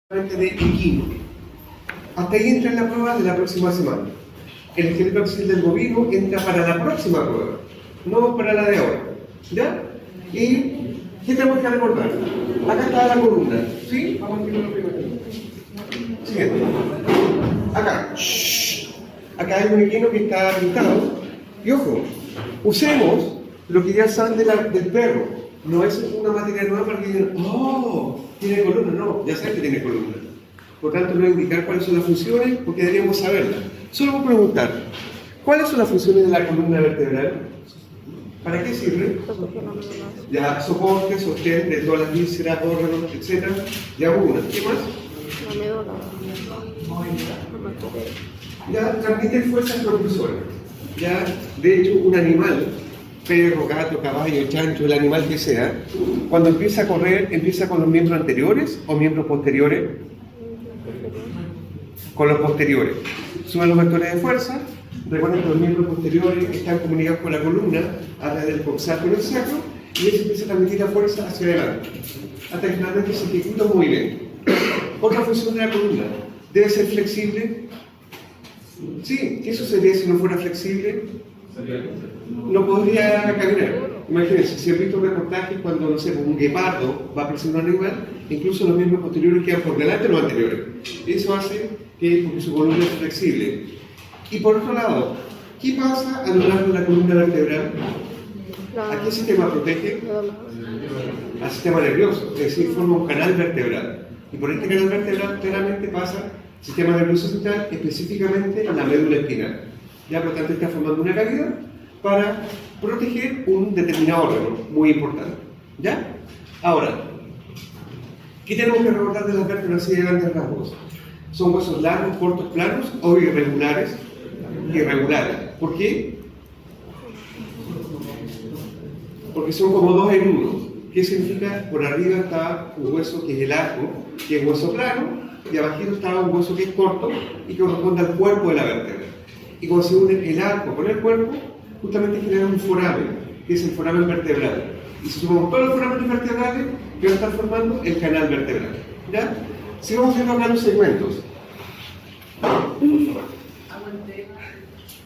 de equino. Hasta ahí entra en la prueba de la próxima semana. El esqueleto axial del bovino entra para la próxima prueba, no para la de ahora. ¿Ya? ¿Y qué tenemos que recordar? Acá está la columna. ¿Sí? Vamos a escribirlo primero. Siguiente. Acá. Shh. Acá hay un equino que está pintado. Y ojo, usemos lo que ya saben del perro. No es una materia nueva para que digan, oh, tiene columna. No, ya saben que tiene columna. Por tanto, no voy a indicar cuáles son las funciones, porque deberíamos saberlas. Solo voy a preguntar, ¿cuáles son las funciones de la columna vertebral? ¿Para qué sirve? Ya, soporte, sostén de todas las vísceras, órganos, etc. Ya una. ¿Qué más? La médula. Ya, transmiten fuerzas propulsoras. Ya, de hecho, un animal, perro, gato, caballo, chancho, el animal que sea, cuando empieza a correr, ¿empieza con los miembros anteriores o miembros posteriores? Con los posteriores. Suben los vectores de fuerza. Recuerden que los miembros posteriores están comunicados con la columna a través del coxato y el sacro, y eso empieza a transmitir la fuerza hacia adelante, hasta que finalmente se ejecuta un movimiento. Otra función de la columna, ¿debe ser flexible? Sí, ¿qué sucedería si no fuera flexible? No podría caminar. Imagínense, si han visto reportajes cuando, no sé, un guepardo va a presionar un animal, incluso los miembros posteriores quedan por delante de los anteriores. Eso hace que, porque su columna es flexible. Y por otro lado, ¿qué pasa a lo largo de la columna vertebral? ¿A qué sistema protege? Al sistema nervioso, es decir, forma un canal vertebral. Y por este canal vertebral claramente pasa el sistema nervioso central, específicamente a la médula espinal. Ya, por lo tanto, está formando una cavidad para proteger un determinado órgano muy importante. ¿Ya? Ahora, ¿qué tenemos que recordar de las vértebras así de grandes rasgos? ¿Son huesos largos, cortos, planos o irregulares? Irregulares. ¿Por qué? Porque son como dos en uno. ¿Qué significa? Por arriba está un hueso que es el arco, que es hueso plano, y abajito está un hueso que es corto y que corresponde al cuerpo de la vértebra. Y cuando se une el arco con el cuerpo, justamente genera un foramen, que es el foramen vertebral. Y si sumamos todos los foramentos vertebrales, que van a estar formando el canal vertebral. ¿Ya? Sigamos viendo acá los segmentos.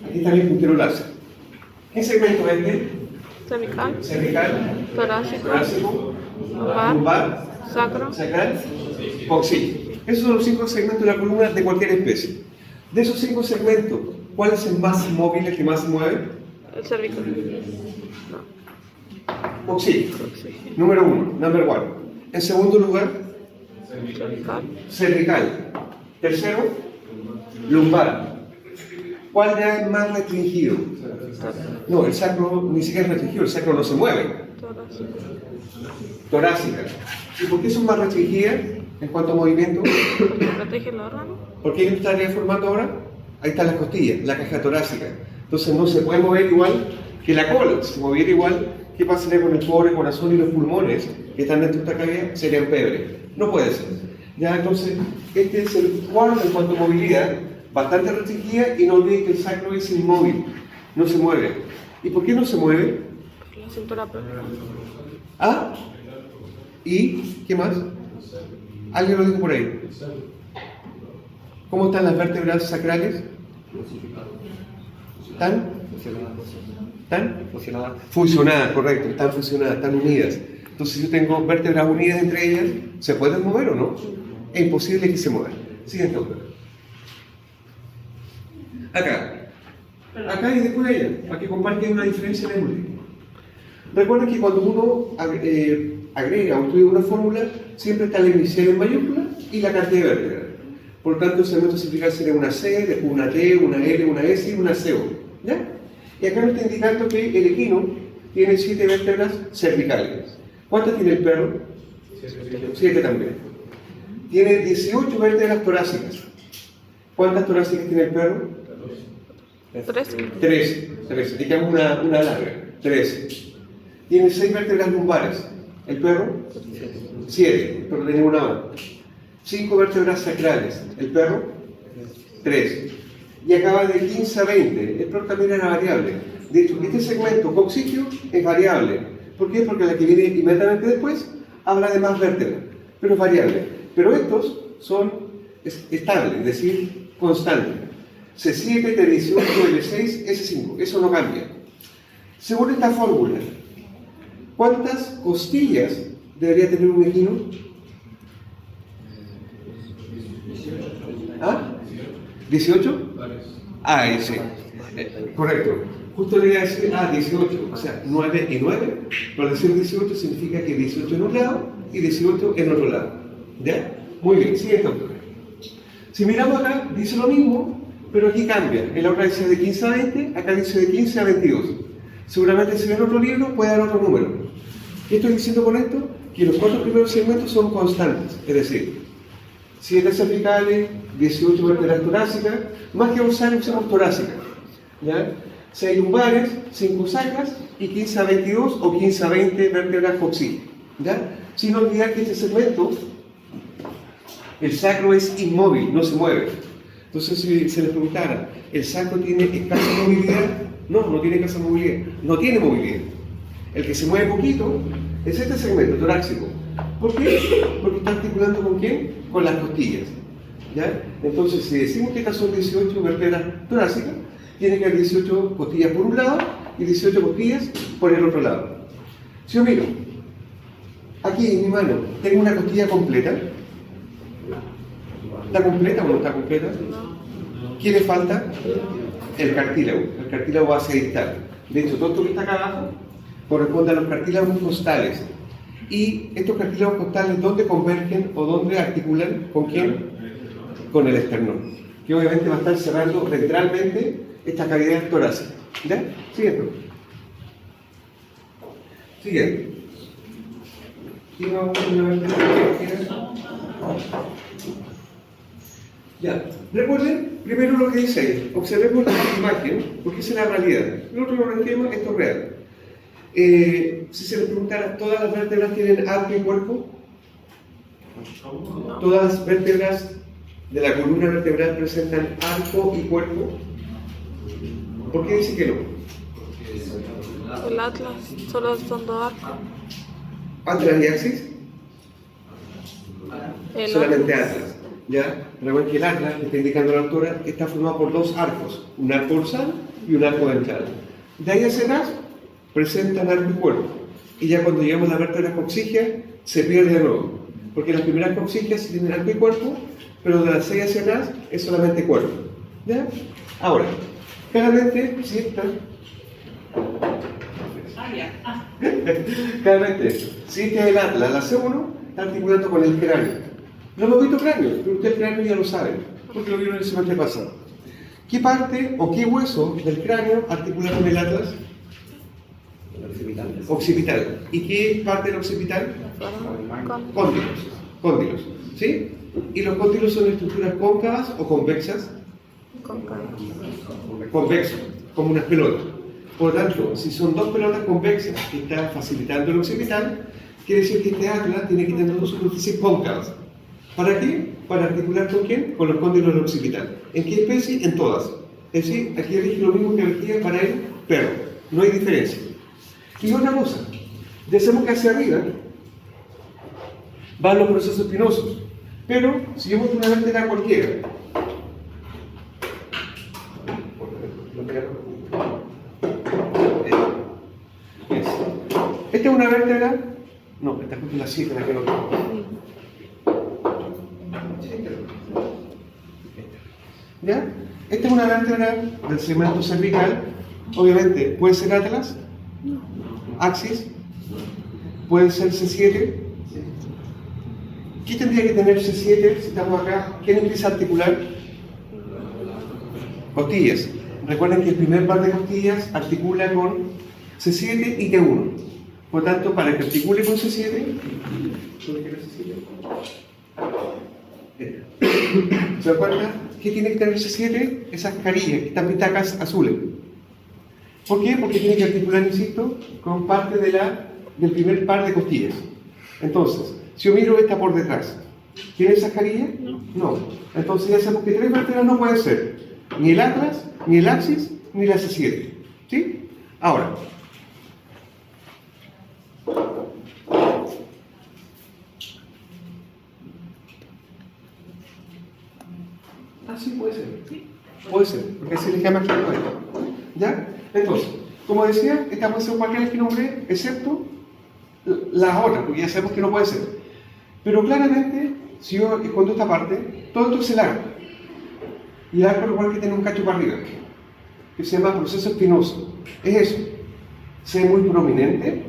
Aquí está mi puntero láser. ¿Qué segmento es este? Cervical. Cervical. Torácico. Lumbar. Sacro. Sacral. Coxil. Esos son los 5 segmentos de la columna de cualquier especie. De esos 5 segmentos, ¿cuál es el más móvil, el que más se mueve? El cervical. Coxil. Número 1, number 1. En segundo lugar, Cervical. cervical. Tercero, lumbar. ¿Cuál ya es más restringido? No, el sacro ni siquiera es restringido, el sacro no se mueve. Torácico. Torácica. ¿Y por qué son más restringidas en cuanto a movimiento? Porque protege el órgano. ¿Por qué estaría formando ahora? Ahí están las costillas, la caja torácica. Entonces no se puede mover igual que la cola. Si se moviera igual, ¿qué pasaría con el pobre corazón y los pulmones que están dentro de esta cavidad? Serían pebre. No puede ser. Ya, entonces, este es el cuadro en cuanto a movilidad, bastante restringida, y no olviden que el sacro es inmóvil, no se mueve. ¿Y por qué no se mueve? La cintura propia. ¿Ah? ¿Y qué más? ¿Alguien lo dijo por ahí? ¿Cómo están las vértebras sacrales? ¿Están? Fusionadas, correcto, están fusionadas, están unidas. Entonces, si yo tengo vértebras unidas entre ellas, ¿se pueden mover o no? Es imposible que se muevan. Siguiente autor. Acá y después allá, para que comparten una diferencia en el último. Recuerden que cuando uno agrega o estudia una fórmula, siempre está la inicial en mayúscula y la cantidad de vértebras. Por tanto, el segmento cervical sería una C, después una T, una L, una S y una CO. ¿Ya? Y acá nos está indicando que el equino tiene 7 vértebras cervicales. ¿Cuántas tiene el perro? 7 también. Tiene 18 vértebras torácicas. ¿Cuántas torácicas tiene el perro? 13. Digamos una larga. 13. Tiene 6 vértebras lumbares. ¿El perro? 7. Pero tiene una más. 5 vértebras sacrales. ¿El perro? 3. Y acaba de 15 a 20. El perro también era variable. De hecho, este segmento coxigio es variable. ¿Por qué? Porque la que viene inmediatamente después habla de más vértebras, pero es variable. Pero estos son estables, es decir, constantes. C7, T18, L6, S5, eso no cambia. Según esta fórmula, ¿cuántas costillas debería tener un equino? ¿Ah? ¿18? Ah, sí. Correcto. Justo le iba a decir, 18. O sea, 9 y 9. Por decir 18 significa que 18 en un lado y 18 en otro lado. ¿Ya? Muy bien, siguiente autor. Si miramos acá, dice lo mismo, pero aquí cambia. En la otra dice de 15 a 20, acá dice de 15 a 22. Seguramente si ven otro libro puede dar otro número. ¿Qué estoy diciendo con esto? Que los 4 primeros segmentos son constantes, es decir, 7 cervicales, 18 vértebras torácicas, más que usemos torácicas, ¿ya? 6 lumbares, 5 sacras y 15 a 22 o 15 a 20 vértebras coxígeas, ¿ya? Sin olvidar que este segmento, el sacro es inmóvil, no se mueve. Entonces, si se les preguntara, ¿el sacro tiene escasa movilidad? No, no tiene escasa movilidad, no tiene movilidad. El que se mueve poquito es este segmento torácico. ¿Por qué? Porque está articulando ¿con quién? Con las costillas, ¿ya? Entonces, si decimos que estas son 18 vértebras torácicas, tiene que haber 18 costillas por un lado y 18 costillas por el otro lado. Si yo miro, aquí en mi mano tengo una costilla completa. ¿Está completa o no está completa? ¿Qué le falta? El cartílago. El cartílago base distal. De hecho, todo esto que está acá abajo corresponde a los cartílagos costales. Y estos cartílagos costales, ¿dónde convergen o dónde articulan? ¿Con quién? Con el esternón, que obviamente va a estar cerrando ventralmente esta cavidad torácica. ¿Ya? Siguiente. Siguiente. Ya, recuerden primero lo que dice ahí. Observemos la imagen, porque esa es la realidad. El otro lo esquema, esto es real. Si se les preguntara, ¿todas las vértebras tienen arco y cuerpo? ¿Todas las vértebras de la columna vertebral presentan arco y cuerpo? ¿Por qué dice que no? El Atlas, solo son 2 arcos. ¿Atlas y Axis? El Solamente Atlas. ¿Ya? Recuerden que el Atlas, que está indicando la autora, está formado por 2 arcos, un arco dorsal y un arco ventral. De ahí hacia atrás presentan arco y cuerpo. Y ya cuando llegamos a la vértebra coxígea, se pierde de nuevo. Porque las primeras coxígeas tienen arco y cuerpo, pero de las 6 hacia atrás es solamente cuerpo. ¿Ya? Ahora, claramente, si esta. Claramente, si este es el Atlas, la C1 está articulando con el cráneo. No hemos visto cráneo, pero usted el cráneo ya lo sabe, porque lo vieron el semestre pasado. ¿Qué parte o qué hueso del cráneo articula con el Atlas? Occipital. ¿Y qué parte del occipital? Cóndilos. Cóndilos. ¿Sí? ¿Y los cóndilos son estructuras cóncavas o convexas? Convexos, como unas pelotas. Por lo tanto, si son 2 pelotas convexas que están facilitando el occipital, quiere decir que este Atlas tiene que tener 2 superficies cóncavas. ¿Para qué? Para articular ¿con quién? Con los cóndilos del occipital. ¿En qué especie? En todas. Es decir, aquí elige lo mismo que elegía para el perro. No hay diferencia. Y otra cosa, decimos que hacia arriba van los procesos espinosos. Pero si yo muestro una vértebra cualquiera, esta es una vértebra, no, esta es la 7, la que no tengo. ¿Ya? Esta es una vértebra del segmento cervical. Obviamente, puede ser Atlas, Axis, puede ser C7. ¿Qué tendría que tener C7 si estamos acá? ¿Quién empieza a articular? Costillas. Recuerden que el primer par de costillas articula con C7 y T1. Por tanto, para que articule con C7, ¿se acuerdan? ¿Qué tiene que tener C7? Esas carillas, estas pitacas azules. ¿Por qué? Porque tiene que articular, insisto, con parte del primer par de costillas. Entonces, si yo miro esta por detrás, ¿tiene esas carillas? No. Entonces ya sabemos que 3 vértebras no pueden ser. Ni el Atlas, ni el Axis, ni la C7. ¿Sí? Ahora. Ah, sí, puede ser. Puede ser, porque así le llama claro esto. ¿Ya? Entonces, como decía, esta puede ser cualquiera que nombre, excepto las otras, porque ya sabemos que no puede ser. Pero claramente, si yo cuento esta parte, todo esto es el arco. Y el arco es igual que tiene un cacho para arriba, que se llama proceso espinoso. Es eso. ¿Se ve muy prominente?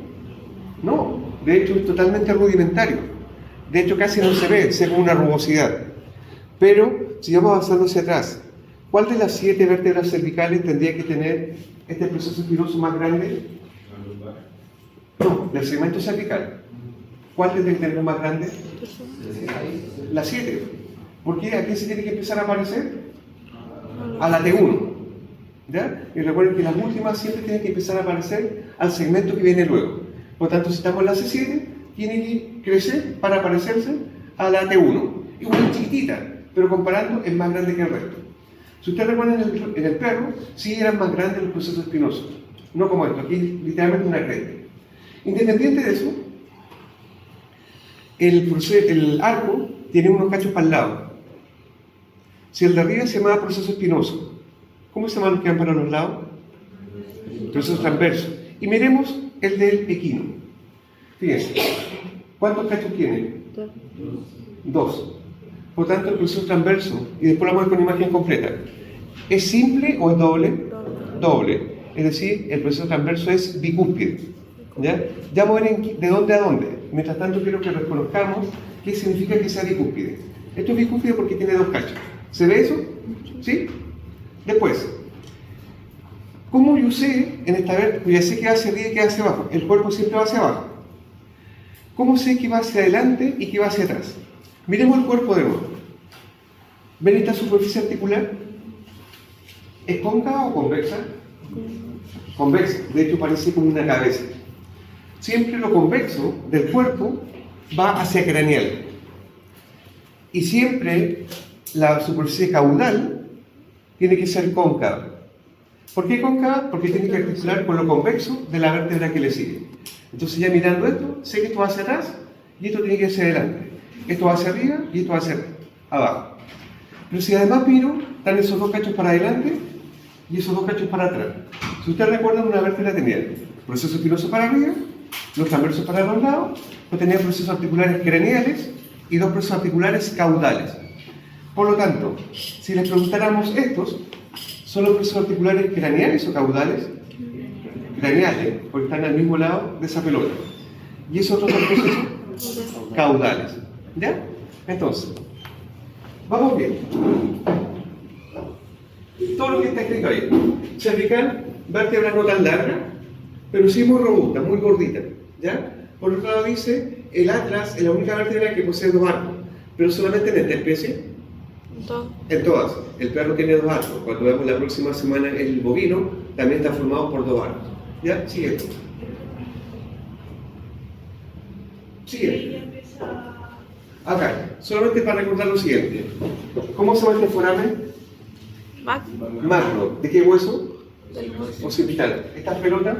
No, de hecho es totalmente rudimentario. De hecho casi no se ve, se ve una rugosidad. Pero, si vamos avanzando hacia atrás, ¿cuál de las 7 vértebras cervicales tendría que tener este proceso espinoso más grande? No, del segmento cervical. ¿Cuál tendría que tener más grande? La 7. ¿Por qué? ¿A qué se tiene que empezar a aparecer? A la T1. ¿Ya? Y recuerden que las últimas siempre tienen que empezar a aparecer al segmento que viene luego. Por tanto, si estamos en la C7, tiene que crecer para parecerse a la T1. Igual es chiquitita, pero comparando es más grande que el resto. Si ustedes recuerdan en el perro, sí eran más grandes los procesos espinosos. No como esto, aquí literalmente una cresta. Independiente de eso, el arco tiene unos cachos para el lado. Si el de arriba se llama proceso espinoso, ¿cómo se llaman los que van para los lados? Proceso transverso. Y miremos el del equino. Fíjense, ¿cuántos cachos tiene? 2. Por tanto, el proceso transverso, y después lo vamos a ver con imagen completa, ¿es simple o es doble? Doble. Es decir, el proceso transverso es bicúspide. ¿Ya? Ya vamos a ver de dónde a dónde. Mientras tanto, quiero que reconozcamos qué significa que sea bicúspide. Esto es bicúspide porque tiene 2 cachos. ¿Se ve eso? ¿Sí? Después, ¿cómo yo sé en esta vértebra? Ya sé que va hacia arriba y que va hacia abajo. El cuerpo siempre va hacia abajo. ¿Cómo sé que va hacia adelante y que va hacia atrás? Miremos el cuerpo de nuevo. ¿Ven esta superficie articular? ¿Es cóncava o convexa? Convexa. De hecho, parece como una cabeza. Siempre lo convexo del cuerpo va hacia craneal. Y siempre la superficie caudal tiene que ser cóncava. ¿Por qué cóncava? Porque tiene que articular con lo convexo de la vértebra que le sigue. Entonces ya mirando esto, sé que esto va hacia atrás y esto tiene que ir hacia adelante. Esto va hacia arriba y esto va hacia abajo. Pero si además miro, están esos 2 cachos para adelante y esos 2 cachos para atrás. Si ustedes recuerdan, una vértebra tenía proceso espinoso para arriba, los transversos para los lados, pues tenía procesos articulares craneales y 2 procesos articulares caudales. Por lo tanto, si les preguntáramos estos, ¿son los procesos articulares craneales o caudales? Craneales, porque están al mismo lado de esa pelota. Y esos otros son procesos caudales. ¿Ya? Entonces, vamos bien. Todo lo que está escrito ahí. Cervical, vértebra no tan larga, pero sí muy robusta, muy gordita. ¿Ya? Por otro lado dice, el atlas es la única vértebra que posee 2 arcos, pero solamente en esta especie. En todas. El perro tiene 2 arcos. Cuando vemos la próxima semana el bovino, también está formado por 2 arcos. ¿Ya? Sigue. Sigue. Acá, solamente para recordar lo siguiente. ¿Cómo se llama este foramen? Magno. ¿De qué hueso? Del hueso. Occipital. ¿Estas pelotas?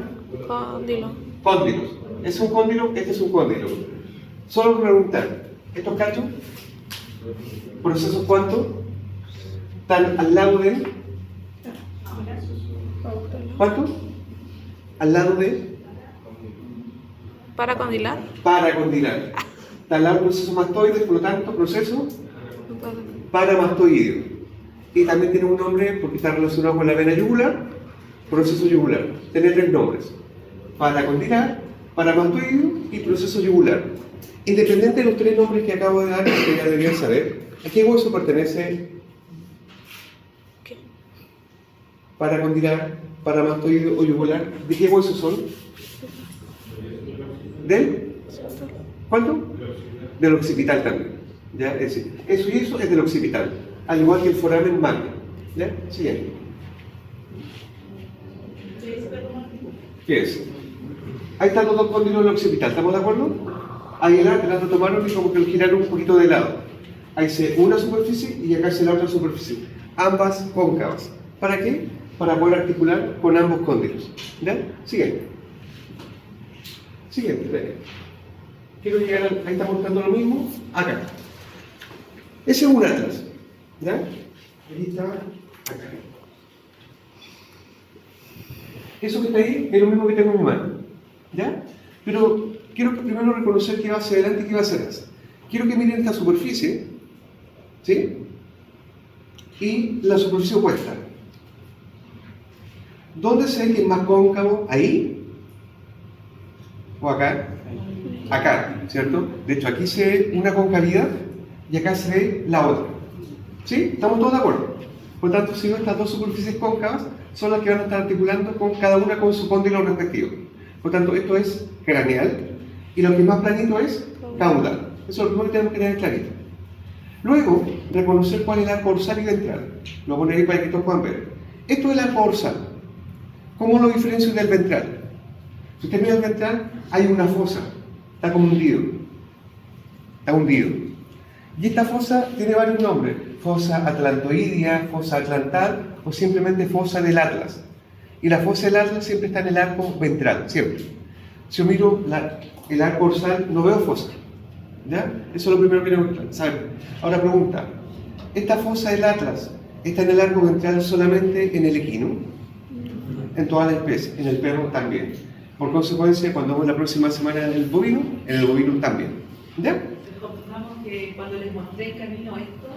Cóndilo. Cóndilos. ¿Es un cóndilo? Este es un cóndilo. Solo preguntar, ¿estos cachos? ¿Procesos cuántos? ¿Están al lado de? ¿Cuántos? Al lado de. Paracondilar. Paracondilar. Está al lado del proceso mastoide, por lo tanto, proceso paramastoideo. Y también tiene un nombre porque está relacionado con la vena yugular, proceso yugular. Tiene 3 nombres: paracondilar, paramastoideo y proceso yugular. Independiente de los 3 nombres que acabo de dar, que ya deberían saber, ¿a qué hueso pertenece? ¿Qué? Paracondilar, paramastoideo o yugular. ¿De qué hueso son? ¿Del? ¿Cuánto? Del occipital también. ¿Ya? Es decir, eso y eso es del occipital, al igual que el foramen magno. ¿Ya? Siguiente. ¿Qué es? Ahí están los 2 cóndilos del occipital, ¿estamos de acuerdo? Ahí el atlas lo tomaron y como que lo giraron un poquito de lado. Ahí se una superficie y acá se la otra superficie. Ambas cóncavas. ¿Para qué? Para poder articular con ambos cóndilos. ¿Ya? Siguiente. Siguiente. Quiero llegar ahí está mostrando lo mismo. Acá. Ese es un atlas. ¿Ya? Aquí está, acá. Eso que está ahí es lo mismo que tengo en mi mano, ¿ya? Pero quiero primero reconocer qué va hacia adelante y qué va hacia atrás. Quiero que miren esta superficie, ¿sí? Y la superficie opuesta. ¿Dónde se ve que es más cóncavo? ¿Ahí? ¿O acá? Acá, ¿cierto? De hecho, aquí se ve una concavidad y acá se ve la otra. ¿Sí? ¿Estamos todos de acuerdo? Por lo tanto, si no, estas dos superficies cóncavas son las que van a estar articulando con cada una con su cóndilo respectivo. Por lo tanto, esto es craneal y lo que es más planito es caudal. Eso es lo primero que tenemos que tener clarito. Luego, reconocer cuál es el arco dorsal y ventral. Lo voy a poner ahí para que todos puedan ver. Esto es el arco dorsal. ¿Cómo lo diferencio del ventral? Si usted mira el ventral, hay una fosa. Está como hundido. Está hundido. Y esta fosa tiene varios nombres. Fosa atlantoidea, fosa atlantal o simplemente fosa del atlas. Y la fosa del atlas siempre está en el arco ventral, siempre. Si yo miro el arco dorsal, no veo fosa. ¿Ya? Eso es lo primero que tenemos que saber. Ahora pregunta, ¿esta fosa del atlas está en el arco ventral solamente en el equino? En todas las especies, en el perro también. Por consecuencia, cuando vamos la próxima semana en el bovino también. ¿Ya? Confirmamos que cuando les mostré el camino esto,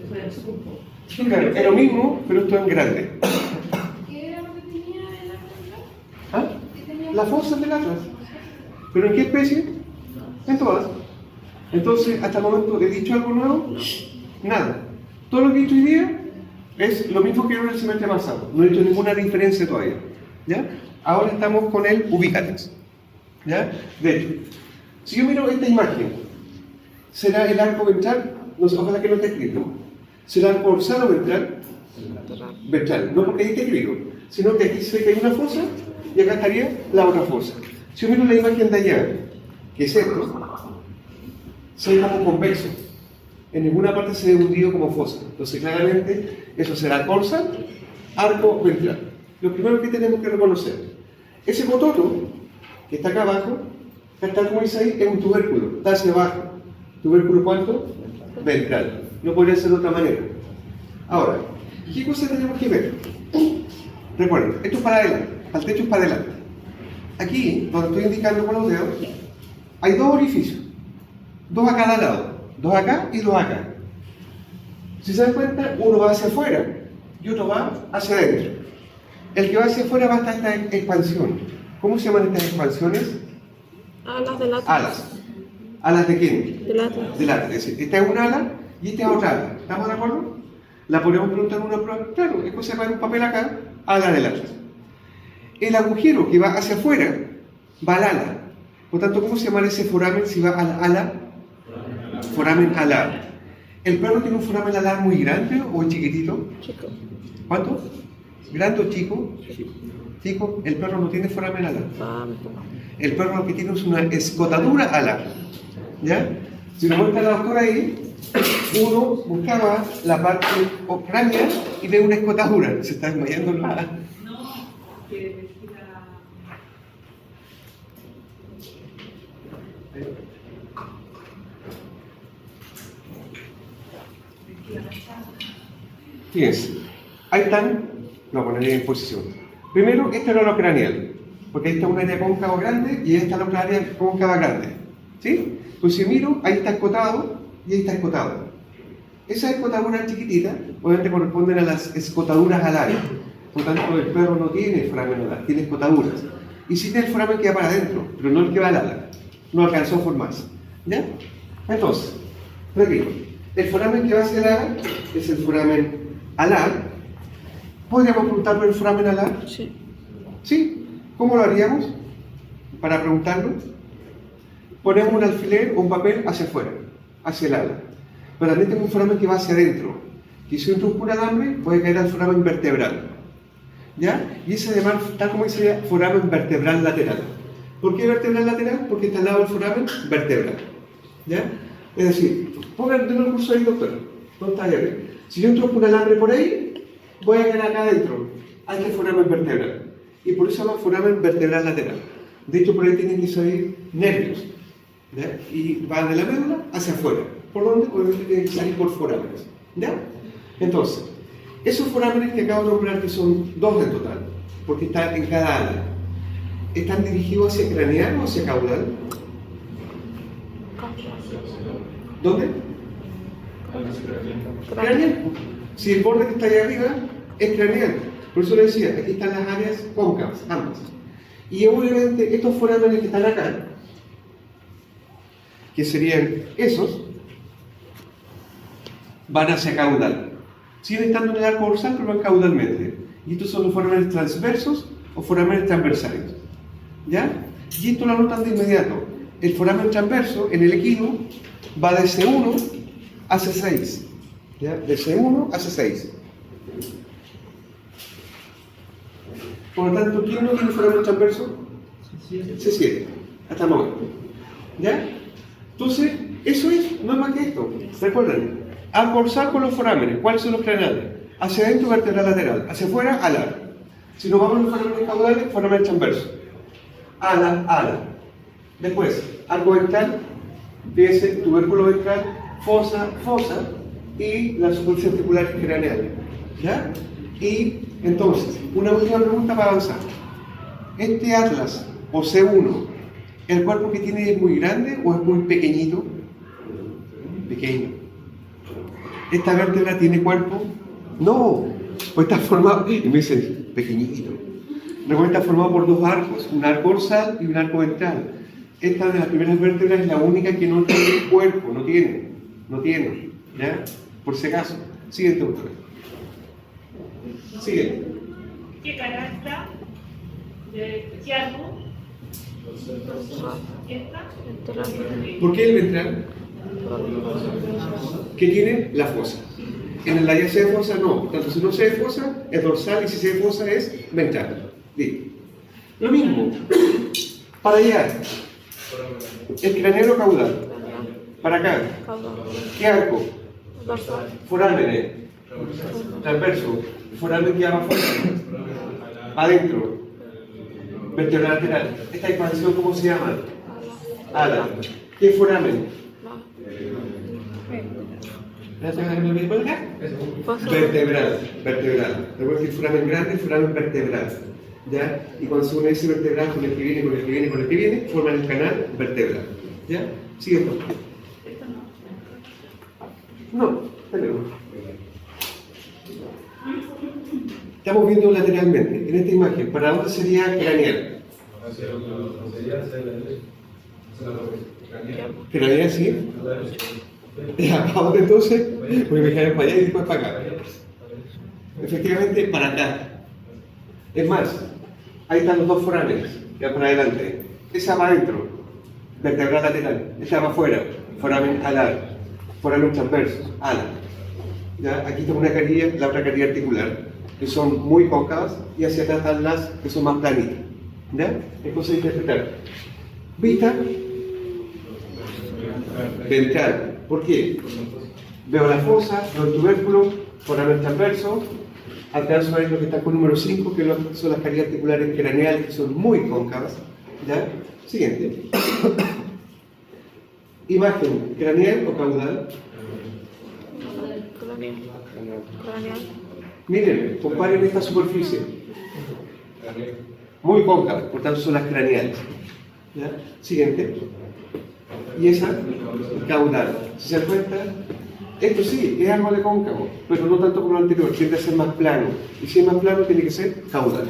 eso era el supo. Claro, es lo mismo, pero esto es grande. ¿Qué era lo que tenía el atlas? ¿Ah? ¿Qué tenía? La fosa del atlas. ¿Pero en qué especie? En todas. Entonces, hasta el momento, ¿he dicho algo nuevo? Nada. Todo lo que he dicho hoy día es lo mismo que en el semestre pasado. No he hecho ninguna diferencia todavía. ¿Ya? Ahora estamos con el ubícatex. ¿Ya? De hecho, si yo miro esta imagen, ¿será el arco ventral? No sé, ojalá que no esté escrito. ¿Será el arco dorsal o ventral? Ventral. No porque ahí esté escrito, sino que aquí se ve que hay una fosa y acá estaría la otra fosa. Si yo miro la imagen de allá, que es esto, se ve como convexo. En ninguna parte se ve hundido como fosa. Entonces, claramente, eso será arco dorsal, arco ventral. Lo primero que tenemos que reconocer, ese cototo que está acá abajo, tal como dice ahí, es un tubérculo, está hacia abajo. ¿Tubérculo cuánto? Ventral. No podría ser de otra manera. Ahora, ¿qué cosa tenemos que ver? Recuerden, esto es para adelante, el techo es para adelante. Aquí, donde estoy indicando con los dedos, hay dos orificios, dos a cada lado, dos acá y dos acá. Si se dan cuenta, uno va hacia afuera y otro va hacia adentro. El que va hacia afuera va a estar esta expansión. ¿Cómo se llaman estas expansiones? Alas del atlas. Alas. ¿Alas de quién? Del atlas. Del atlas. Es decir, esta es un ala y esta es otra ala. ¿Estamos de acuerdo? La podemos preguntar en una prueba. Claro, es cosa de poner un papel acá, ala del atlas. El agujero que va hacia afuera va al ala. Por tanto, ¿cómo se llama ese foramen si va al ala? Foramen alar. ¿El perro tiene un foramen alar muy grande o chiquitito? Chico. ¿Cuánto? ¿Grande o chico? Chico. El perro no tiene foramen alar. El perro lo que tiene es una escotadura alar. ¿Ya? Si lo muestra la doctora ahí, uno buscaba la parte craneal y ve una escotadura. Se está desmayando la... No, que decía. Fíjense, ahí están, lo voy a poner en posición. Primero, este era lo craneal, porque ahí está una área cóncava grande y esta es la otra área cóncava grande. ¿Sí? Pues si miro, ahí está escotado y ahí está escotado. Esas escotaduras chiquititas, obviamente corresponden a las escotaduras alares. Por tanto, el perro no tiene foramen alar, tiene escotaduras. Y sí tiene el foramen que va para adentro, pero no el que va al ala. No alcanzó a formarse. ¿Ya? Entonces, repito, el foramen que va hacia el ala es el foramen alar. ¿Podríamos preguntar por el foramen alar? Sí. ¿Sí? ¿Cómo lo haríamos? Para preguntarlo, ponemos un alfiler o un papel hacia afuera, hacia el ala. Pero también tengo un foramen que va hacia adentro. Y si entro un alambre, puede caer al foramen vertebral. ¿Ya? Y ese además, tal como dice, foramen vertebral lateral. ¿Por qué vertebral lateral? Porque está al lado del foramen vertebral. ¿Ya? Es decir, pongan el curso ahí, doctor. ¿Dónde está ahí? Si yo entro un alambre por ahí, voy a caer acá adentro. Hay que foramen vertebral. Y por eso se llama foramen vertebral lateral. De hecho, por ahí tienen que salir nervios. ¿Ya? Y va de la médula hacia afuera. ¿Por dónde? Porque tiene que salir por forámenes. ¿Ya? Entonces, esos forámenes que acabo de nombrar, que son 2 en total, porque están en cada ala, ¿están dirigidos hacia craneal o hacia caudal? ¿Dónde? Craneal. Si el borde que está ahí arriba es craneal. Por eso le decía, aquí están las áreas cóncavas, ambas. Y obviamente estos forámenes que están acá, que serían esos, van hacia caudal. Siguen estando en el arco dorsal, pero van caudalmente. Y estos son los forámenes transversos o forámenes transversales. ¿Ya? Y esto lo anotan de inmediato. El foramen transverso en el equino va de C1 a C6. ¿Ya? De C1 a C6. Por lo tanto, ¿quién no tiene foramen transverso? C7. Hasta el momento. ¿Ya? Entonces, eso es, no es más que esto. Recuerden, arco dorsal con los forámenes. ¿Cuáles son los craneales? Hacia adentro, vertebral lateral. Hacia afuera, alar. Si nos vamos a los forámenes caudales, foramen transverso. Ala, ala. Después, arco ventral, fíjense, tubérculo ventral, fosa, fosa y la superficie articular craneal. ¿Ya? Y entonces, una última pregunta para avanzar. Este atlas o C1, ¿el cuerpo que tiene es muy grande o es muy pequeñito? Pequeño. ¿Esta vértebra tiene cuerpo? No, pues está formado, y me dicen, pequeñito. Recuerden, está formado por 2 arcos, un arco dorsal y un arco ventral. Esta de las primeras vértebras es la única que no tiene cuerpo, no tiene, ¿ya? Por si acaso. Siguiente, doctora. Siguiente. ¿Qué cara está? ¿Qué arco? ¿Esta? ¿Por qué el ventral? ¿Qué tiene? La fosa. En el área C de fosa no. Por tanto, si no C de fosa, es dorsal, y si C de fosa es ventral. Listo. Lo mismo. Para allá. El craneal o caudal. Para acá. ¿Qué arco? Forámenes. Transverso. Foramen que va afuera. Adentro. Vertebral lateral. Esta expansión, ¿cómo se llama? Ala. ¿Qué foramen? Vertebral. Recuerda que el foramen grande es foramen vertebral. ¿Ya? Y cuando se une ese vertebral con el que viene, con el que viene, con el que viene, forman el canal vertebral. ¿Ya? Sigue esto. No, tenemos. Estamos viendo lateralmente, en esta imagen, ¿para dónde sería craneal? ¿Craneal sí? Ya, ¿para entonces? Porque me quedan para allá y después para acá. Efectivamente, para acá. Es más, ahí están los 2 forámenes, ya para adelante. Esa va adentro, vertebral lateral. Esa va afuera, foramen alar, foramen transverso, ala. ¿Ya? Aquí está una carilla, la otra carilla articular, que son muy cóncavas, y hacia atrás están las que son más planitas. ¿Ya? Es cosa de interpretar. Vista ventral. ¿Por qué? Veo la fosa, veo el tubérculo, foramen transverso, alcanzo a ver lo que está con número 5, que son las carillas articulares craneales, que son muy cóncavas. ¿Ya? Siguiente. Imagen, craneal o caudal. Craneal. Miren, comparen esta superficie. Muy cóncava, por tanto son las craneales. ¿Ya? Siguiente. Y esa, caudal. Si se dan cuenta, esto sí, es algo de cóncavo, pero no tanto como lo anterior, tiende a ser más plano. Y si es más plano, tiene que ser caudal.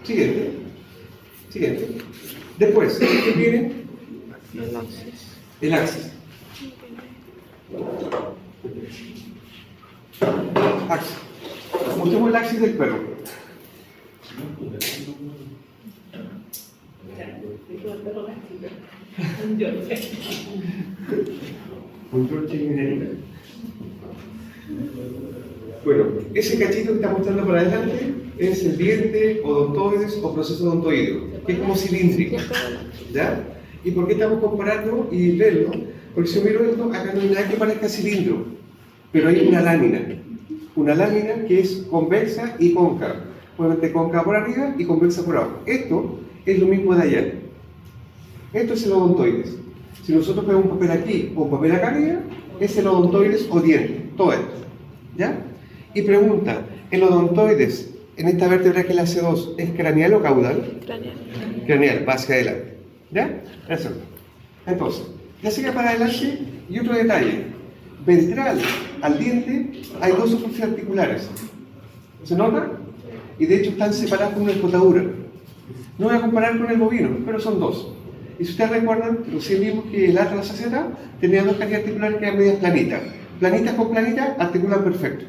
Siguiente. Siguiente. Después, ¿qué viene? El axis. El axis. Axis. Mostremos el axis del perro. Bueno, ese cachito que está mostrando para adelante es el diente, odontoides o proceso odontoideo, que es como cilíndrico. ¿Ya? ¿Y por qué estamos comparando y verlo? Porque si miro esto, acá no hay nada que parezca cilindro, pero hay una lámina que es convexa y cóncava. Obviamente cóncava por arriba y convexa por abajo. Esto es lo mismo de allá. Esto es el odontoides. Si nosotros ponemos un papel aquí o un papel acá arriba, es el odontoides o diente, todo esto. ¿Ya? Y pregunta, ¿el odontoides en esta vértebra que es la C2 es craneal o caudal? Craneal. Craneal, va hacia adelante. ¿Ya? Eso. Entonces, ya sigue para adelante y otro detalle. Ventral al diente hay dos superficies articulares. ¿Se nota? Y de hecho están separadas por una escotadura. No voy a comparar con el bovino, pero son dos. Y si ustedes recuerdan, recién vimos que el atlas aceta tenía dos carillas articulares que eran medias planitas. Planitas con planitas articulan perfecto.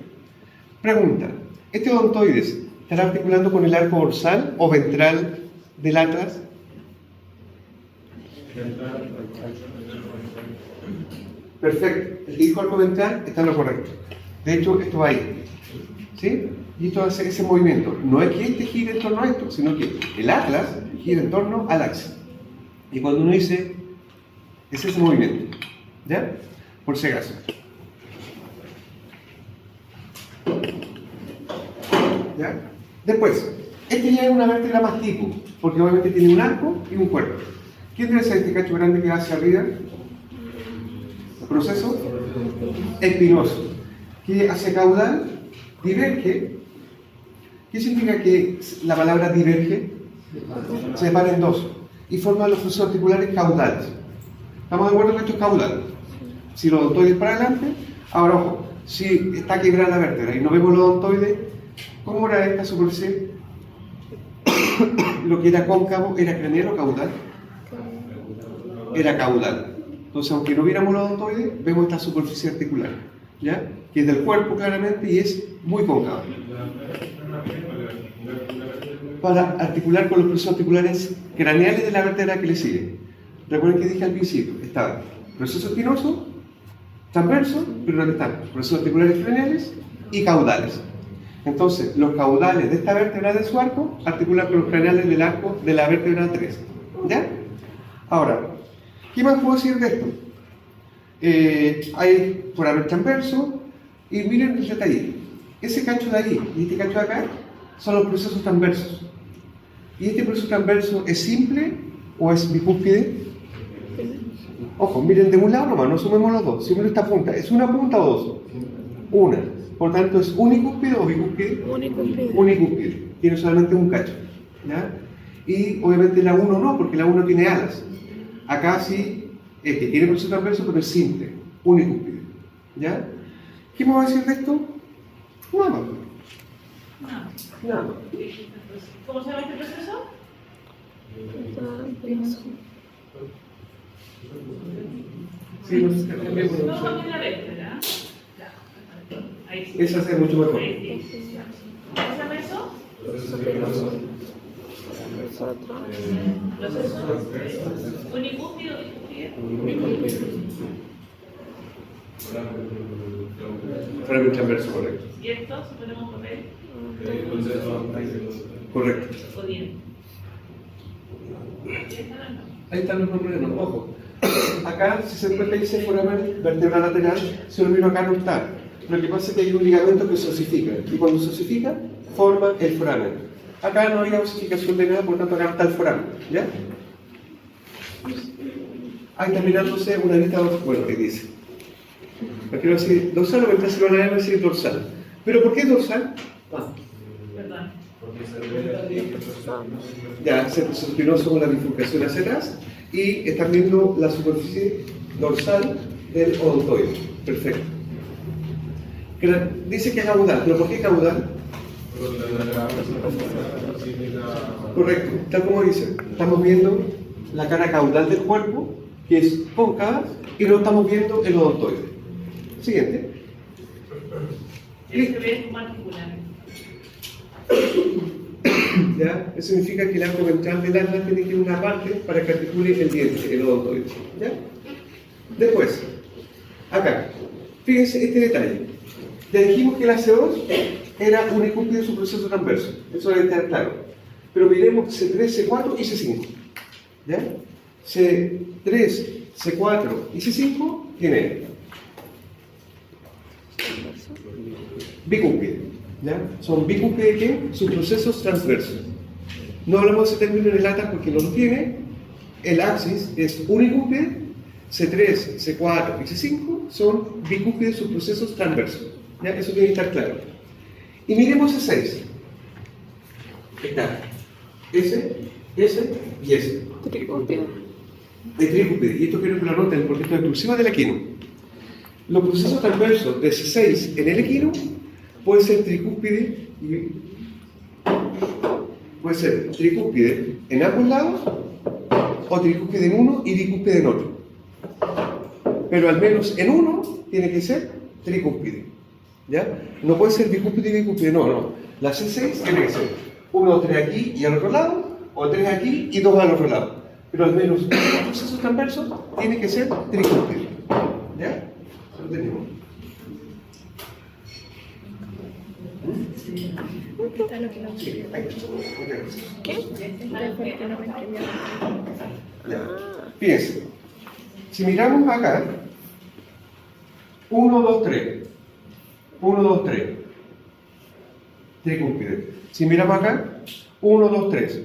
Pregunta, ¿este odontoides estará articulando con el arco dorsal o ventral del atlas? Perfecto. El que dijo arco ventral está en lo correcto. De hecho, esto va ahí. ¿Sí? Y esto hace ese movimiento. No es que este gire en torno a esto, sino que el atlas gira en torno al axis. Y cuando uno dice, es ese movimiento. ¿Ya? Por si acaso. ¿Ya? Después, este ya es una vértebra más tipo, porque obviamente tiene un arco y un cuerpo. ¿Quién debe ser este cacho grande que va hacia arriba? Proceso espinoso, que hacia caudal diverge. ¿Qué significa que la palabra diverge? Se separa en dos y forma los procesos articulares caudales. ¿Estamos de acuerdo que esto es caudal? Si los odontoides para adelante, ahora ojo, si está quebrada la vértebra y no vemos los odontoides, ¿cómo era esta superficie? Lo que era cóncavo era craneal o caudal. Era caudal. Entonces, aunque no viéramos los odontoides, vemos esta superficie articular, ¿ya? Que es del cuerpo claramente y es muy cóncava. Para articular con los procesos articulares craneales de la vértebra que le sigue. Recuerden que dije al principio, estaba proceso espinoso, transverso, pero también están procesos articulares craneales y caudales. Entonces, los caudales de esta vértebra de su arco articulan con los craneales del arco de la vértebra 3. ¿Ya? Ahora, ¿qué más puedo decir de esto? Hay foramen transverso y miren el detalle. Ese cacho de ahí y este cacho de acá son los procesos transversos. ¿Y este proceso transverso es simple o es bicúspide? Ojo, miren de un lado nomás, no sumemos los dos. Si miren esta punta, ¿es una punta o dos? Una. Por tanto, ¿es unicúspide o bicúspide? Unicúspide. Unicúspide. Tiene solamente un cacho. ¿Ya? Y obviamente la 1 no, porque la 1 tiene alas. Acá sí, que tiene proceso transverso, pero es simple, unicúspide. ¿Ya? ¿Qué me va a decir de esto? Nada más. Nada más. ¿Cómo se llama este proceso? Sí, no sé, también No, podemos cambia la vértebra. Ahí sí. Esa se ve mucho mejor. Ahí sí. ¿Cómo se llama eso? Proceso unicúspide o bicúspide. Foramen transverso, correcto. ¿Y esto? Si ponemos papel Correcto. o diente. ¿Y esta no? Ahí están los nombres de los ojos. Acá, si se encuentra, dice foramen vertebral lateral, si lo miro acá no está. Lo que pasa es que hay un ligamento que se osifica, y cuando se osifica, forma el foramen. Acá no hay osificación de nada, por tanto acá está el foramen, ¿ya? Ahí está mirándose una lista fuerte, dice. Aquí va a decir dorsal o ventral, si lo van a decir dorsal. ¿Pero por qué dorsal? Perdón. Ya, se espinoso con la bifurcación hacia atrás y están viendo la superficie dorsal del odontoide. Perfecto. Dice que es caudal, ¿pero por qué caudal? Correcto, tal como dice, estamos viendo la cara caudal del cuerpo, que es cóncava, y no estamos viendo el odontoide. Siguiente. Tiene que ver como articular. ¿Ya? Eso significa que el arco ventral del atlas tiene que ir una parte para que articule el diente, el odontoide. ¿Ya? Después, acá, fíjense este detalle. Ya dijimos que la C2 era unicúspide su proceso transverso. Eso debe estar claro. Pero miremos C3, C4 y C5. ¿Ya? C3, C4 y C5 tienen bicúspide. ¿Ya? Son bicúspide que sus procesos transversos. No hablamos de ese término en el atlas porque no lo tiene. El axis es unicúspide C3, C4 y C5 son bicúspides subprocesos transversos. ¿Ya? Eso tiene que estar claro. Y miremos C6. Está S, S y S. Tricúspide. De tricúspide. Y esto quiero que lo anoten porque esto es exclusivo del equino. Los procesos transversos de C6 en el equino puede ser tricúspide y puede ser tricúspide en ambos lados o tricúspide en uno y bicúspide en otro. Pero al menos en uno tiene que ser tricúspide. ¿Ya? No puede ser bicúspide y bicúspide, no. La C6 tiene que ser 1 o 3 aquí y al otro lado, o 3 aquí y 2 al otro lado. Pero al menos los procesos transversos tiene que ser tricúspide. ¿Ya? Lo tenemos. Está lo que no Sí, ahí está. ¿Qué? fue que no me entendió. Ya. Fíjense, si miramos acá, 1, 2, 3, 1, 2, 3, tricúspide. Si miramos acá, 1, 2, 3.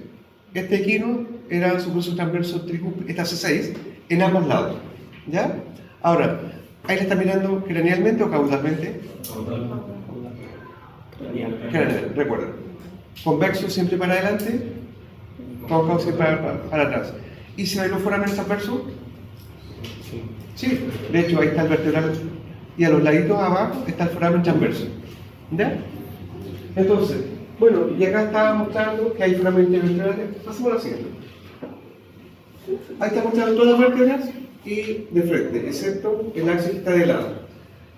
Este equino era su proceso transverso tricúspide, esta C6, en ambos lados. ¿Ya? Ahora, ahí le está mirando cranealmente o caudalmente. Craneal, recuerda. Convexo siempre para adelante, cóncavo siempre para atrás. ¿Y si hay los foramentos transversos? Sí, de hecho ahí está el vertebral y a los laditos abajo está el foramen transverso. ¿Ya? Entonces, bueno, y acá estaba mostrando que hay foramentos vertebrales. Pasemos a la siguiente. Ahí está mostrando todas las vértebras y de frente, excepto el axis que está de lado.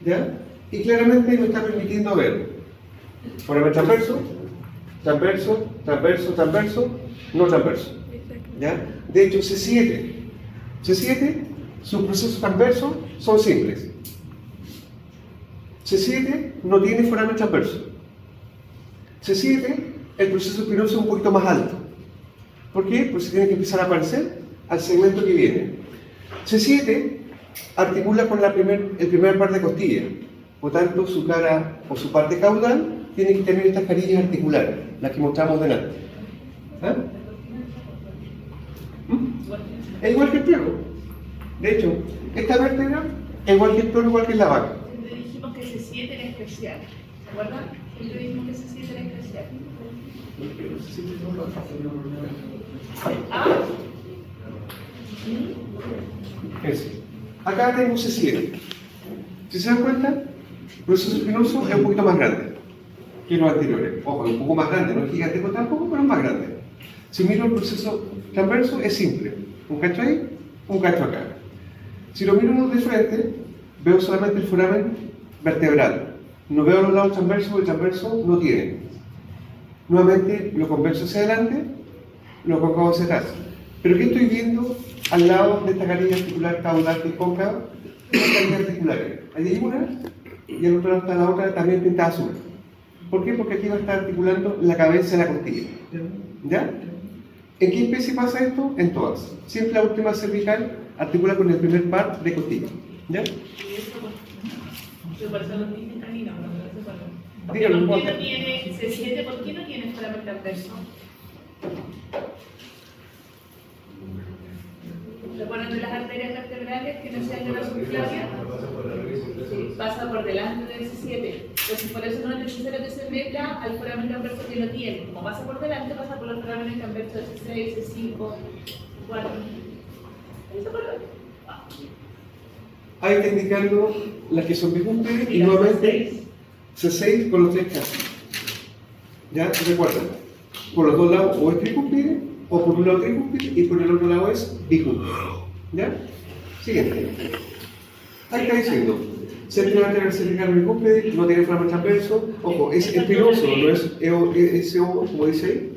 ¿Ya? Y claramente me está permitiendo ver foramen transverso, transverso, transverso, transverso, no transverso. ¿Ya? De hecho, C7, sus procesos transversos son simples. C7 no tiene foramen transverso. C7, el proceso espinoso es un poquito más alto. ¿Por qué? Porque se tiene que empezar a aparecer al segmento que viene. C7 articula con el primer par de costillas. Por tanto, su cara o su parte caudal tiene que tener estas carillas articulares, las que mostramos delante. ¿Ah? Es igual que el perro. De hecho, esta vértebra es igual que el perro, igual que la vaca. Siempre dijimos que C7 era especial. ¿Se acuerdan? Siempre dijimos que C7 era especial. Ah, Ese. Acá tenemos C7. Si se dan cuenta, el proceso espinoso es un poquito más grande que los anteriores. Ojo, es un poco más grande, no es gigantesco tampoco, pero es más grande. Si miro el proceso transverso, es simple. Un cacho ahí, un cacho acá. Si lo miro de frente, veo solamente el foramen vertebral. No veo los lados transversos, porque el transverso no tiene. Nuevamente, lo convexo hacia adelante, lo cóncavo hacia atrás. Pero ¿qué estoy viendo al lado de esta carilla articular caudal que es cóncava? Una carilla articular. Ahí hay una, y al otro lado está la otra también pintada azul. ¿Por qué? Porque aquí va a estar articulando la cabeza de la costilla. ¿Ya? ¿En qué especie pasa esto? En todas. Siempre la última cervical articula con el primer par de costilla. ¿Ya? y eso pues, por eso los dicen caninos, no sé por qué. Dígalo, ¿Por qué Juan. no tiene C7? ¿Por qué no tiene foramen transverso? ¿Recuerdan de las arterias vertebrales que no sean de la subclavia? Pasa por delante del C7. Entonces, por eso no es necesario que se meta al foramen transverso que lo tiene. Como pasa por delante, pasa por los foramentos transversos de C6, C5, 4. ¿Ahí se acuerdan? Ahí está indicando las que son bicúspides y nuevamente C6 con los tres casos. ¿Ya? Recuerda, por los dos lados o es tricúspide, o por un lado tricúspide y por el otro lado es bicúspide. ¿Ya? Siguiente. Ahí está diciendo, centro lateral cervical bicúspide, no tiene foramen transverso, ojo, es espinoso, no es SO, como dice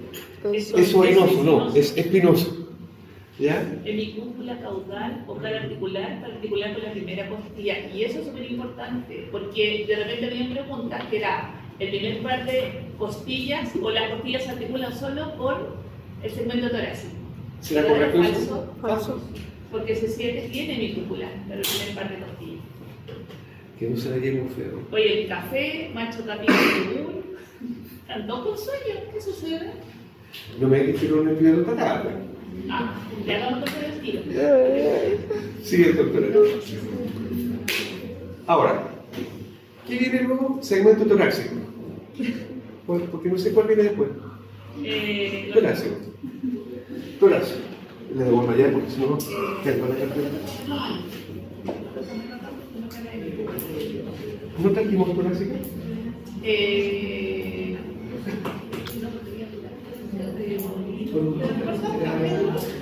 ahí, es oinoso, no, es espinoso. ¿Ya? Hemicúpula caudal o cara articular para articular con la primera costilla. Y eso es súper importante, porque de repente había preguntas que era el primer par de costillas o las costillas se articulan solo con el segmento torácico. ¿Será ¿Verdad? correcto Falso, eso? Falso. porque C7 tiene hemicúpula, pero el primer par de costillas. Que no se veía muy feo. Oye, el café, macho capítulo andó con sueño, ¿qué sucede? No me dijeron el primer total. Le hagamos todo el estilo. Sí, doctora. Ahora, ¿qué viene luego? Segmento torácico. Porque no sé cuál viene después. Torácico. Torácico. Le devuelvo allá porque si no, ¿qué es? ¿No trajimos torácica?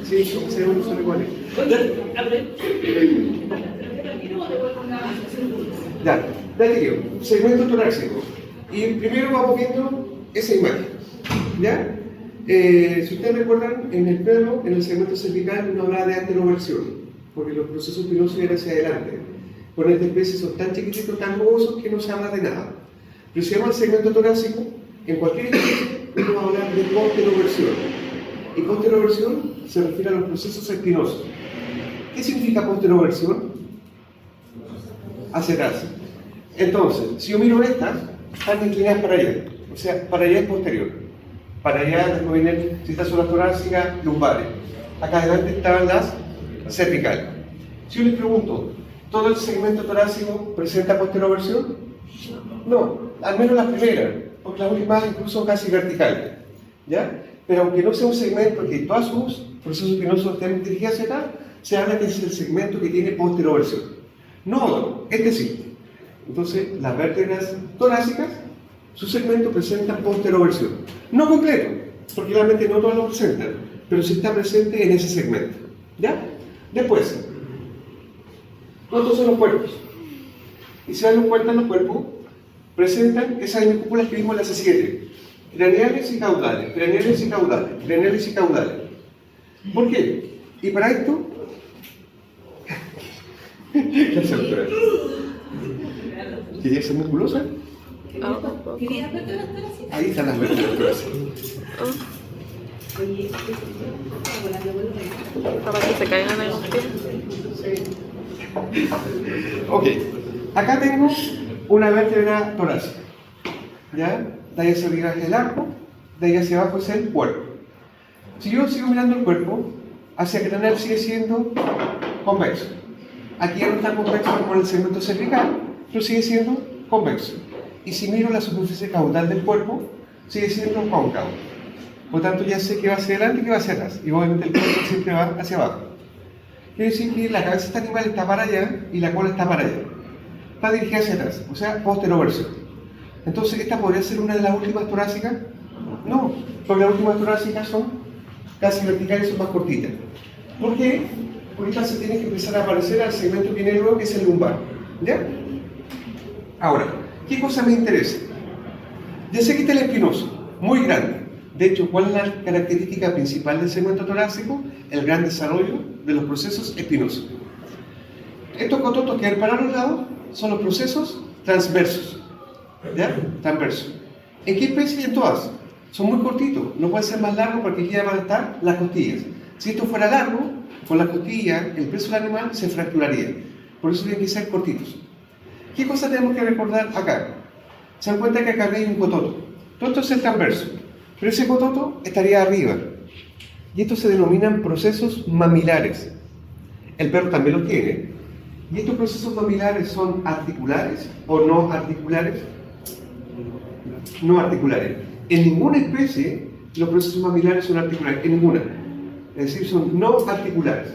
Sí, son iguales. Ya, dale yo, segmento torácico. Y primero vamos viendo esa imagen. ¿Ya? Si ustedes recuerdan, en el plano, en el segmento cervical, uno habla de anteroversión, porque los procesos espinosos vienen hacia adelante. Con esta especie son tan chiquititos, tan jugosos que no se habla de nada. Pero si llama el segmento torácico, en cualquier especie, uno va a hablar de posteroversión. Y posteroversión se refiere a los procesos espinosos. ¿Qué significa posteroversión? Hacia atrás. Entonces, si yo miro estas, están inclinadas para allá. O sea, para allá es posterior. Para allá después vienen, si estas son las torácicas, lumbares. Acá adelante están las cervicales. Si yo les pregunto, ¿todo el segmento torácico presenta posteroversión? No, al menos las primeras, porque las últimas incluso son casi verticales. ¿Ya? Pero aunque no sea un segmento que todos sus procesos espinosos estén dirigidos hacia acá, se habla que es el segmento que tiene posteroversión. No otro, este sí. Entonces, las vértebras torácicas, su segmento presenta posteroversión. No completo, porque realmente no todos lo presentan, pero sí está presente en ese segmento. ¿Ya? Después, ¿cuántos son los cuerpos? Y si dan cuenta, los cuerpos presentan esas hemicúpulas que vimos en la C7. Craneales y caudales, craneales y caudales, craneales y caudales. ¿Por qué? Y para esto, ¿qué hace doctora? ¿Quería ser musculosa? Ahí están las vértebras torácicas. Para que se caigan en los pies. Ok, acá tengo una vértebra torácica. ¿Ya? De ahí hacia arriba es el arco, de ahí hacia abajo es el cuerpo. Si yo sigo mirando el cuerpo, hacia el craneal sigue siendo convexo. Aquí ya no está convexo como en el segmento cervical, pero sigue siendo convexo. Y si miro la superficie caudal del cuerpo, sigue siendo cóncavo. Por tanto, ya sé que va hacia adelante y que va hacia atrás. Y obviamente el cuerpo siempre va hacia abajo. Quiere decir que la cabeza de este animal está para allá y la cola está para allá. Está dirigida hacia atrás, o sea, posteroversión. Entonces, ¿esta podría ser una de las últimas torácicas? No, porque las últimas torácicas son casi verticales y son más cortitas. ¿Por qué? Porque esta se tiene que empezar a aparecer al segmento que viene luego, que es el lumbar. ¿Ya? Ahora, ¿qué cosa me interesa? Ya sé que está el espinoso, muy grande. De hecho, ¿cuál es la característica principal del segmento torácico? El gran desarrollo de los procesos espinosos. Estos cototos que hay para los lados son los procesos transversos. ¿Ya? Transverso. ¿En qué especie? En todas. Son muy cortitos, no pueden ser más largos porque aquí ya van a estar las costillas. Si esto fuera largo, con las costillas, el peso del animal se fracturaría. Por eso tienen que ser cortitos. ¿Qué cosa tenemos que recordar acá? Se dan cuenta que acá hay un cototo. Todo esto es el transverso. Pero ese cototo estaría arriba. Y estos se denominan procesos mamilares. El perro también los tiene. ¿Y estos procesos mamilares son articulares o no articulares? No articulares. En ninguna especie los procesos mamilares son articulares, en ninguna. Es decir, son no articulares.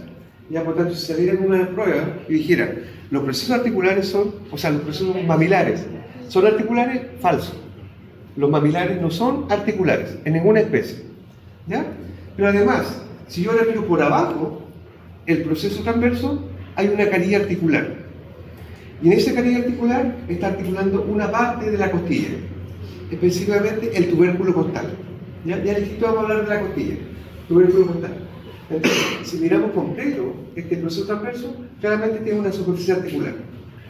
Ya, por tanto, si saliera en una prueba y dijera, los procesos articulares son, o sea, los procesos mamilares son articulares, falso. Los mamilares no son articulares, en ninguna especie. ¿Ya? Pero además, si yo ahora miro por abajo, el proceso transverso, hay una carilla articular. Y en esa carilla articular está articulando una parte de la costilla, específicamente el tubérculo costal. Ya dijiste, vamos a hablar de la costilla, tubérculo costal. Entonces, si miramos completo este proceso transverso, claramente tiene una superficie articular.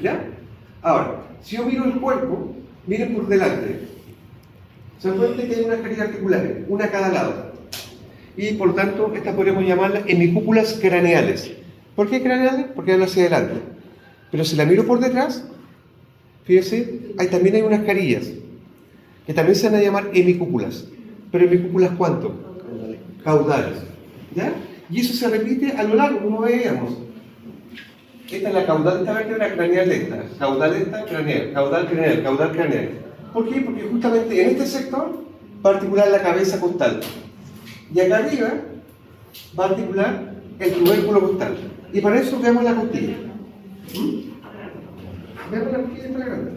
¿Ya? Ahora, si yo miro el cuerpo, miren por delante. Se dan cuenta que hay unas carillas articulares, una a cada lado. Y por tanto, estas podríamos llamarlas hemicúpulas craneales. ¿Por qué craneales? Porque van hacia adelante. Pero si la miro por detrás, fíjense, también hay unas carillas, que también se van a llamar hemicúpulas. ¿Pero hemicúpulas cuánto? Caudales. ¿Ya? Y eso se repite a lo largo, como veíamos. Esta es la caudal de esta vértebra, craneal de esta, caudal de esta, craneal, caudal craneal, caudal craneal. ¿Por qué? Porque justamente en este sector va a articular la cabeza costal. Y acá arriba va a articular el tubérculo costal. Y para eso veamos la costilla. Veamos la costilla esta grande.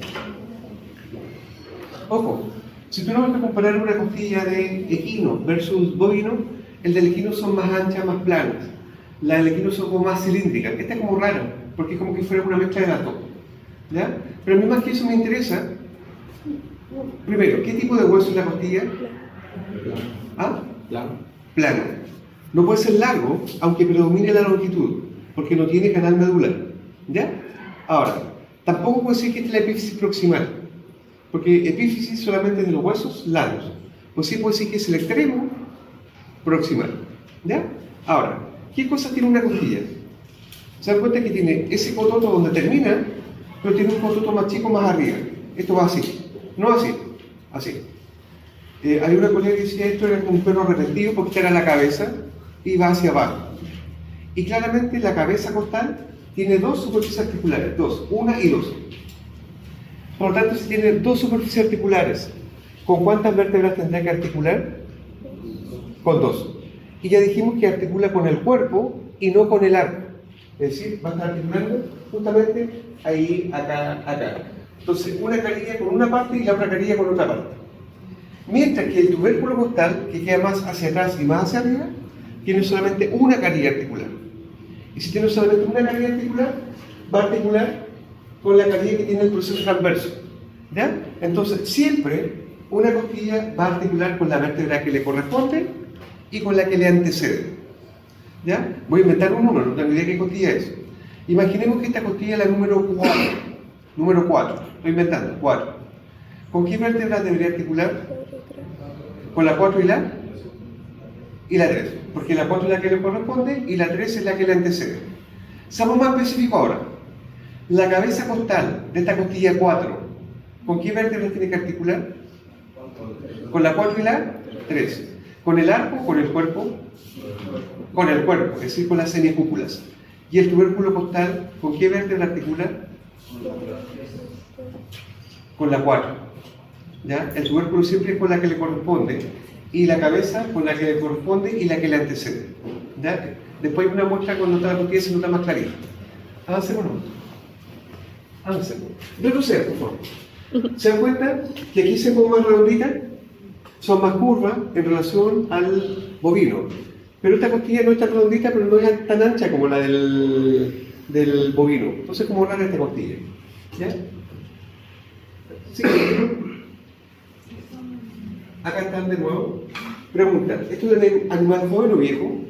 Ojo, si tú no vas a comparar una costilla de equino versus bovino, el del equino son más anchas, más planas. Las del equino son como más cilíndricas. Esta es como rara, porque es como que fuera una mezcla de las dos. ¿Ya? Pero a mí más que eso me interesa, primero, ¿qué tipo de hueso es la costilla? ¿Ah? Plano. No puede ser largo, aunque predomine la longitud, porque no tiene canal medular. ¿Ya? Ahora, tampoco puede ser que esta es la epífisis proximal, porque epífisis solamente de los huesos largos. Pues sí puede decir que es el extremo proximal. ¿Ya? Ahora, ¿qué cosa tiene una costilla? Se dan cuenta que tiene ese cototo donde termina, pero tiene un cototo más chico más arriba. Esto va así. No así. Así. Hay una colega que decía esto era como un perro arrepentido porque esta era la cabeza y va hacia abajo. Y claramente la cabeza costal tiene dos superficies articulares. Dos. Una y dos. Por lo tanto, si tiene dos superficies articulares, ¿con cuántas vértebras tendrá que articular? Con dos. Y ya dijimos que articula con el cuerpo y no con el arco. Es decir, va a estar articulando justamente ahí, acá, acá. Entonces, una carilla con una parte y la otra carilla con otra parte. Mientras que el tubérculo costal, que queda más hacia atrás y más hacia arriba, tiene solamente una carilla articular. Y si tiene solamente una carilla articular, va a articular con la carilla que tiene el proceso transverso. ¿Ya? Entonces, siempre una costilla va a articular con la vértebra que le corresponde y con la que le antecede. ¿Ya? Voy a inventar un número, no tengo idea qué costilla es. Imaginemos que esta costilla es la número 4. Número 4. Estoy inventando, 4. ¿Con qué vértebra debería articular? ¿Con la 4 y la 3? Porque la 4 es la que le corresponde y la 3 es la que le antecede. Seamos más específicos ahora. La cabeza costal de esta costilla 4, ¿con qué vértebra tiene que articular? ¿Con la 4 y la 3? ¿Con el arco? ¿Con el cuerpo? Con el cuerpo, es decir, con las semicúpulas. ¿Y el tubérculo costal con qué vértebra articula? Con la 4. ¿Ya? El tubérculo siempre es con la que le corresponde y la cabeza con la que le corresponde y la que le antecede. ¿Ya? Después hay una muestra cuando toda la costilla se nota más clarita. Avancemos. Avancemos. Retroceder, por favor. ¿Se dan cuenta que aquí se ponen más redonditas? Son más curvas en relación al bovino. Pero esta costilla no es tan redondita, pero no es tan ancha como la del bovino. Entonces, ¿cómo rara esta costilla? ¿Ya? Sí. Acá están de nuevo. Pregunta, ¿esto es un animal joven o viejo?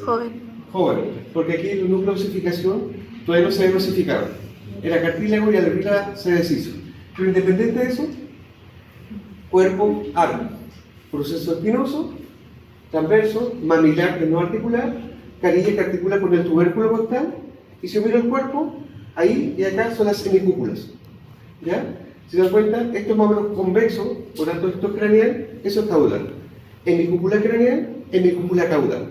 Joven. Joven, porque aquí el núcleo de osificación todavía no se había osificado. Era cartílago y la se deshizo. Pero independiente de eso, cuerpo, arco, proceso espinoso, transverso, mamilar que no articular, carilla que articula con el tubérculo costal, y si miro el cuerpo, ahí y acá son las semicúpulas. ¿Ya? Si se dan cuenta, esto es más o menos convexo, por tanto esto es craneal, eso es caudal. Hemicúpula craneal, hemicúpula caudal.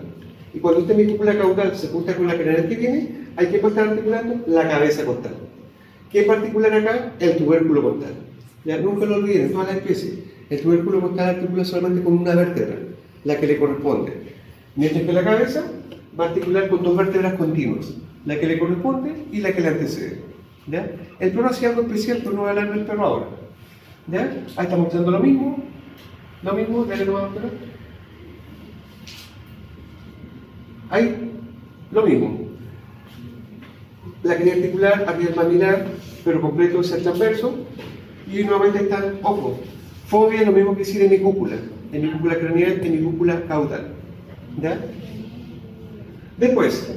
Y cuando esta hemicúpula caudal se junta con la craneal que tiene, hay que estar articulando la cabeza costal. ¿Qué en particular acá? El tubérculo costal. ¿Ya? Nunca lo olviden, en todas las especies. El tubérculo costal articula solamente con una vértebra, la que le corresponde. Mientras que la cabeza va a articular con dos vértebras continuas, la que le corresponde y la que le antecede. ¿Ya? El perro hacía algo especial, pero no voy a hablar del perro ahora. ¿Ya? Ahí está mostrando lo mismo, dale nomás, perro. Ahí, lo mismo. La que articular, arriba el mamilar, pero completo es el transverso. Y nuevamente están, ojo, fobia es lo mismo que decir hemicúpula craneal, hemicúpula caudal. ¿Ya? Después,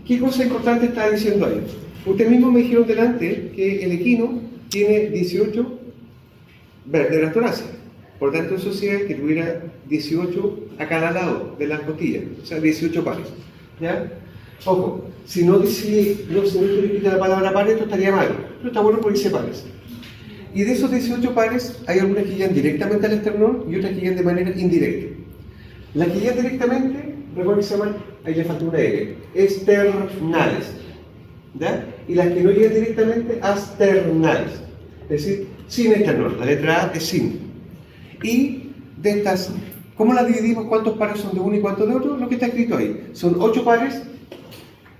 ¿qué cosa importante está diciendo ahí? Ustedes mismos me dijeron delante que el equino tiene 18 vértebras torácicas. Por tanto, eso sería que tuviera 18 a cada lado de las costillas, o sea, 18 pares. ¿Ya? Ojo, si no quita la palabra pares, esto estaría mal. Pero está bueno porque dice pares. Y de esos 18 pares, hay algunas que llegan directamente al esternón y otras que llegan de manera indirecta. Las que llegan directamente Recuerden que se llaman, ahí le falta una R, externales. ¿Ya? Y las que no llegan directamente, externales. Es decir, sin esternón. La letra A es sin. Y de estas, ¿cómo las dividimos? ¿Cuántos pares son de uno y cuántos de otro? Lo que está escrito ahí. Son 8 pares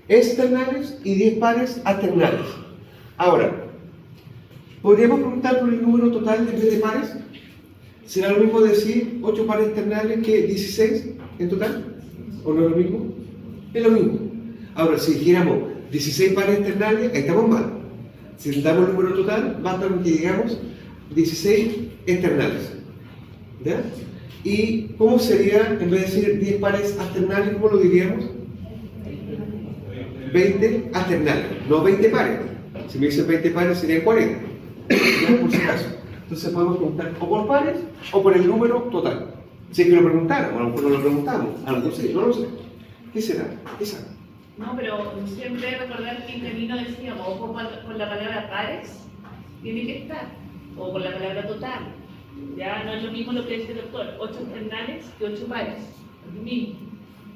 externales y 10 pares alternales. Ahora, ¿podríamos preguntar por el número total en vez de pares? ¿Será lo mismo decir 8 pares externales que 16 en total? ¿O no es lo mismo? Es lo mismo. Ahora, si dijéramos 16 pares externales, ahí estamos mal. Si damos el número total, basta con que digamos 16 externales. ¿Ya? ¿Y cómo sería, en vez de decir 10 pares alternales, cómo lo diríamos? 20 alternales, no 20 pares. Si me dicen 20 pares serían 40. ¿Ya? Por si acaso. Entonces podemos preguntar o por pares o por el número total. Si es que lo preguntaron, a lo mejor no lo preguntamos, a lo mejor sí, no lo sé. ¿Qué será? ¿Qué será? No, pero siempre recordar que en camino decíamos, ojo con la palabra pares, tiene que estar, o con la palabra total. Ya no es lo mismo lo que dice el doctor, 8 externales que 8 pares, es lo mismo.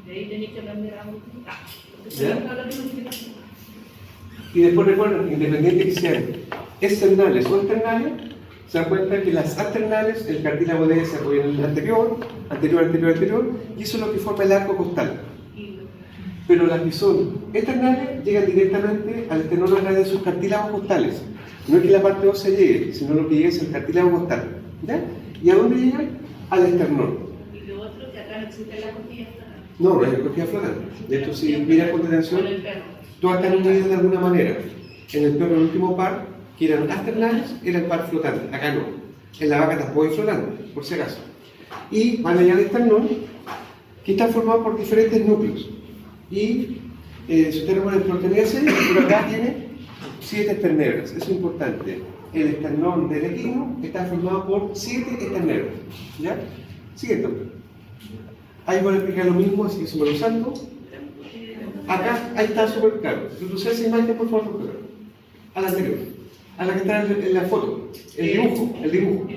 De ahí tenéis que aprender a multiplicar. Y después recuerden, independiente que sean externales o externales, se dan cuenta que las alternales, el cartílago de se apoya en el anterior, y eso es lo que forma el arco costal. Pero las que son externales llegan directamente al esternón a través de sus cartílagos costales. No es que la parte ósea llegue, sino lo que llega es el cartílago costal. ¿Ya? ¿Y a dónde llegan? Al esternón. Y lo otro, que acá no existe la costilla flotante. No, no hay costilla flotante. De hecho, si miras con detención, todas están unidas de alguna manera. En el perro, el último par, que eran alternales, era el par flotante. Acá no. En la vaca tampoco hay flotante, por si acaso. Y van allá al esternón, que está formado por diferentes núcleos. Y si usted recuerda el pertenece, pero acá tiene 7 esternebras. Eso es importante. El esternón del equino está formado por 7 esternebras. ¿Ya? Siguiente. Ahí voy a explicar lo mismo, así que se me lo salto. Acá, ahí está súper claro. Retrocede esa imagen, por favor, doctora. A la anterior. A la que está en la foto. El dibujo. ¿El dibujo?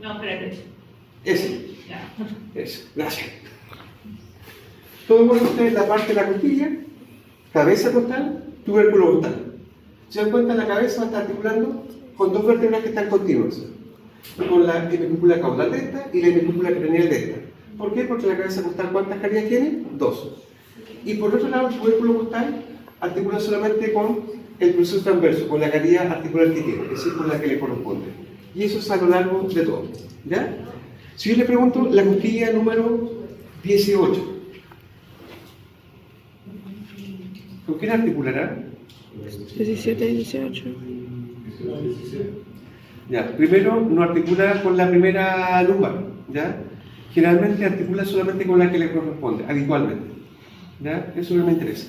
No, espérate. Ese. Ya. Eso. Gracias. Todo mundo ustedes la parte de la costilla, cabeza costal, tubérculo costal. Se dan cuenta, la cabeza está articulando con 2 vértebras que están continuas, con la hemicúpula caudal de esta y la hemicúpula craneal de esta. ¿Por qué? Porque la cabeza costal, ¿cuántas carillas tiene? 2. Y por otro lado, el tubérculo costal articula solamente con el proceso transverso, con la carilla articular que tiene, es decir, con la que le corresponde. Y eso es a lo largo de todo. ¿Ya? Si yo le pregunto la costilla número 18, ¿con quién articulará? 17 y 18. Ya, primero no articula con la primera lumbar, ¿ya? Generalmente articula solamente con la que le corresponde, habitualmente. ¿Ya? Eso no me interesa.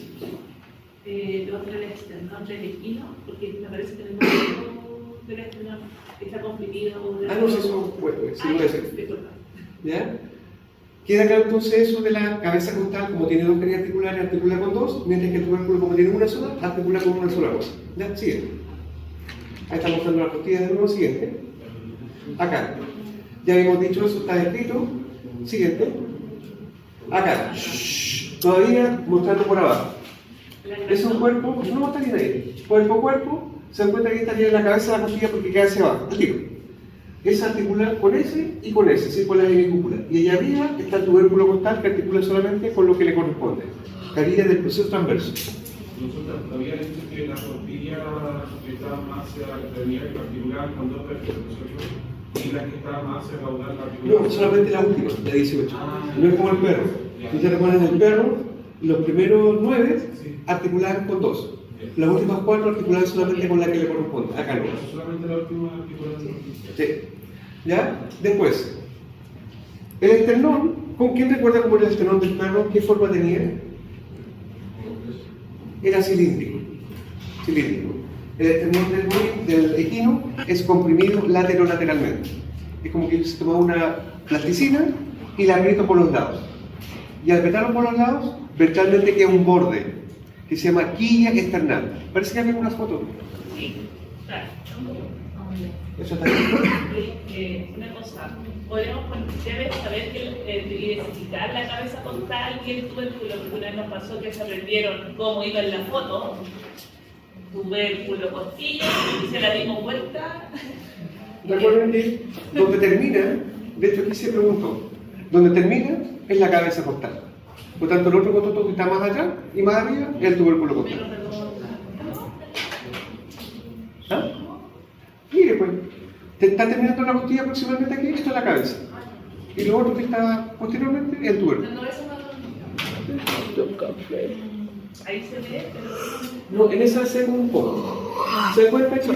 Lo otro es el esternón del equino, porque me parece que el número del esternón está comprimido. No, eso puede ser. Disculpa. ¿Ya? Queda claro entonces eso de la cabeza costal, como tiene 2 carillas articulares, articula con 2, mientras que el tubérculo, como tiene una sola, articula con una sola cosa. ¿Ya? Siguiente. Ahí está mostrando la costilla de nuevo. Siguiente. Acá. Ya habíamos dicho eso, está escrito. Siguiente. Acá. Todavía mostrando por abajo. Es un cuerpo, no está bien ahí. Cuerpo, se dan cuenta que estaría en la cabeza de la costilla porque queda hacia abajo. Al tiro. Es articular con ese y con ese, sí, con la hemicúpula. Y allá arriba está el tubérculo costal que articula solamente con lo que le corresponde. Carilla del proceso transverso. Nosotros había dicho que la costilla está más hacia la extremidad que articular con 2 vértebras, y la que está más hacia caudal articular. No, solamente la última, la 18. No es como el perro. Si ustedes recuerdan el perro, los primeros 9 articulaban con 2. Las últimas 4 articulaban solamente con la que le corresponde. Acá no. Solamente la última articulación. Sí. ¿Ya? Después, el esternón, ¿con quién recuerda cómo era el esternón del perro? ¿Qué forma tenía? Era cilíndrico. El esternón del equino es comprimido lateralmente. Es como que se toma una plasticina y la aprieta por los lados. Y al apretarlo por los lados, verticalmente queda un borde que se llama quilla esternal. Parece que había una foto. Sí, claro. Eso está bien. Una cosa, podríamos debes saber identificar la cabeza costal y el tubérculo, porque una vez nos pasó que se aprendieron cómo iba en la foto, tubérculo, costilla, y se la dimos vuelta. Recuerden que donde termina, de hecho aquí se preguntó, donde termina es la cabeza costal. Por tanto, el otro cototo que está más allá y más arriba es el tubérculo costal. ¿Ah? Mire, pues, te está terminando la costilla aproximadamente aquí, esto es la cabeza. Y lo otro que está posteriormente es el tubérculo. Ahí se ve, No, en esa se ve un poco. ¿Se da cuenta que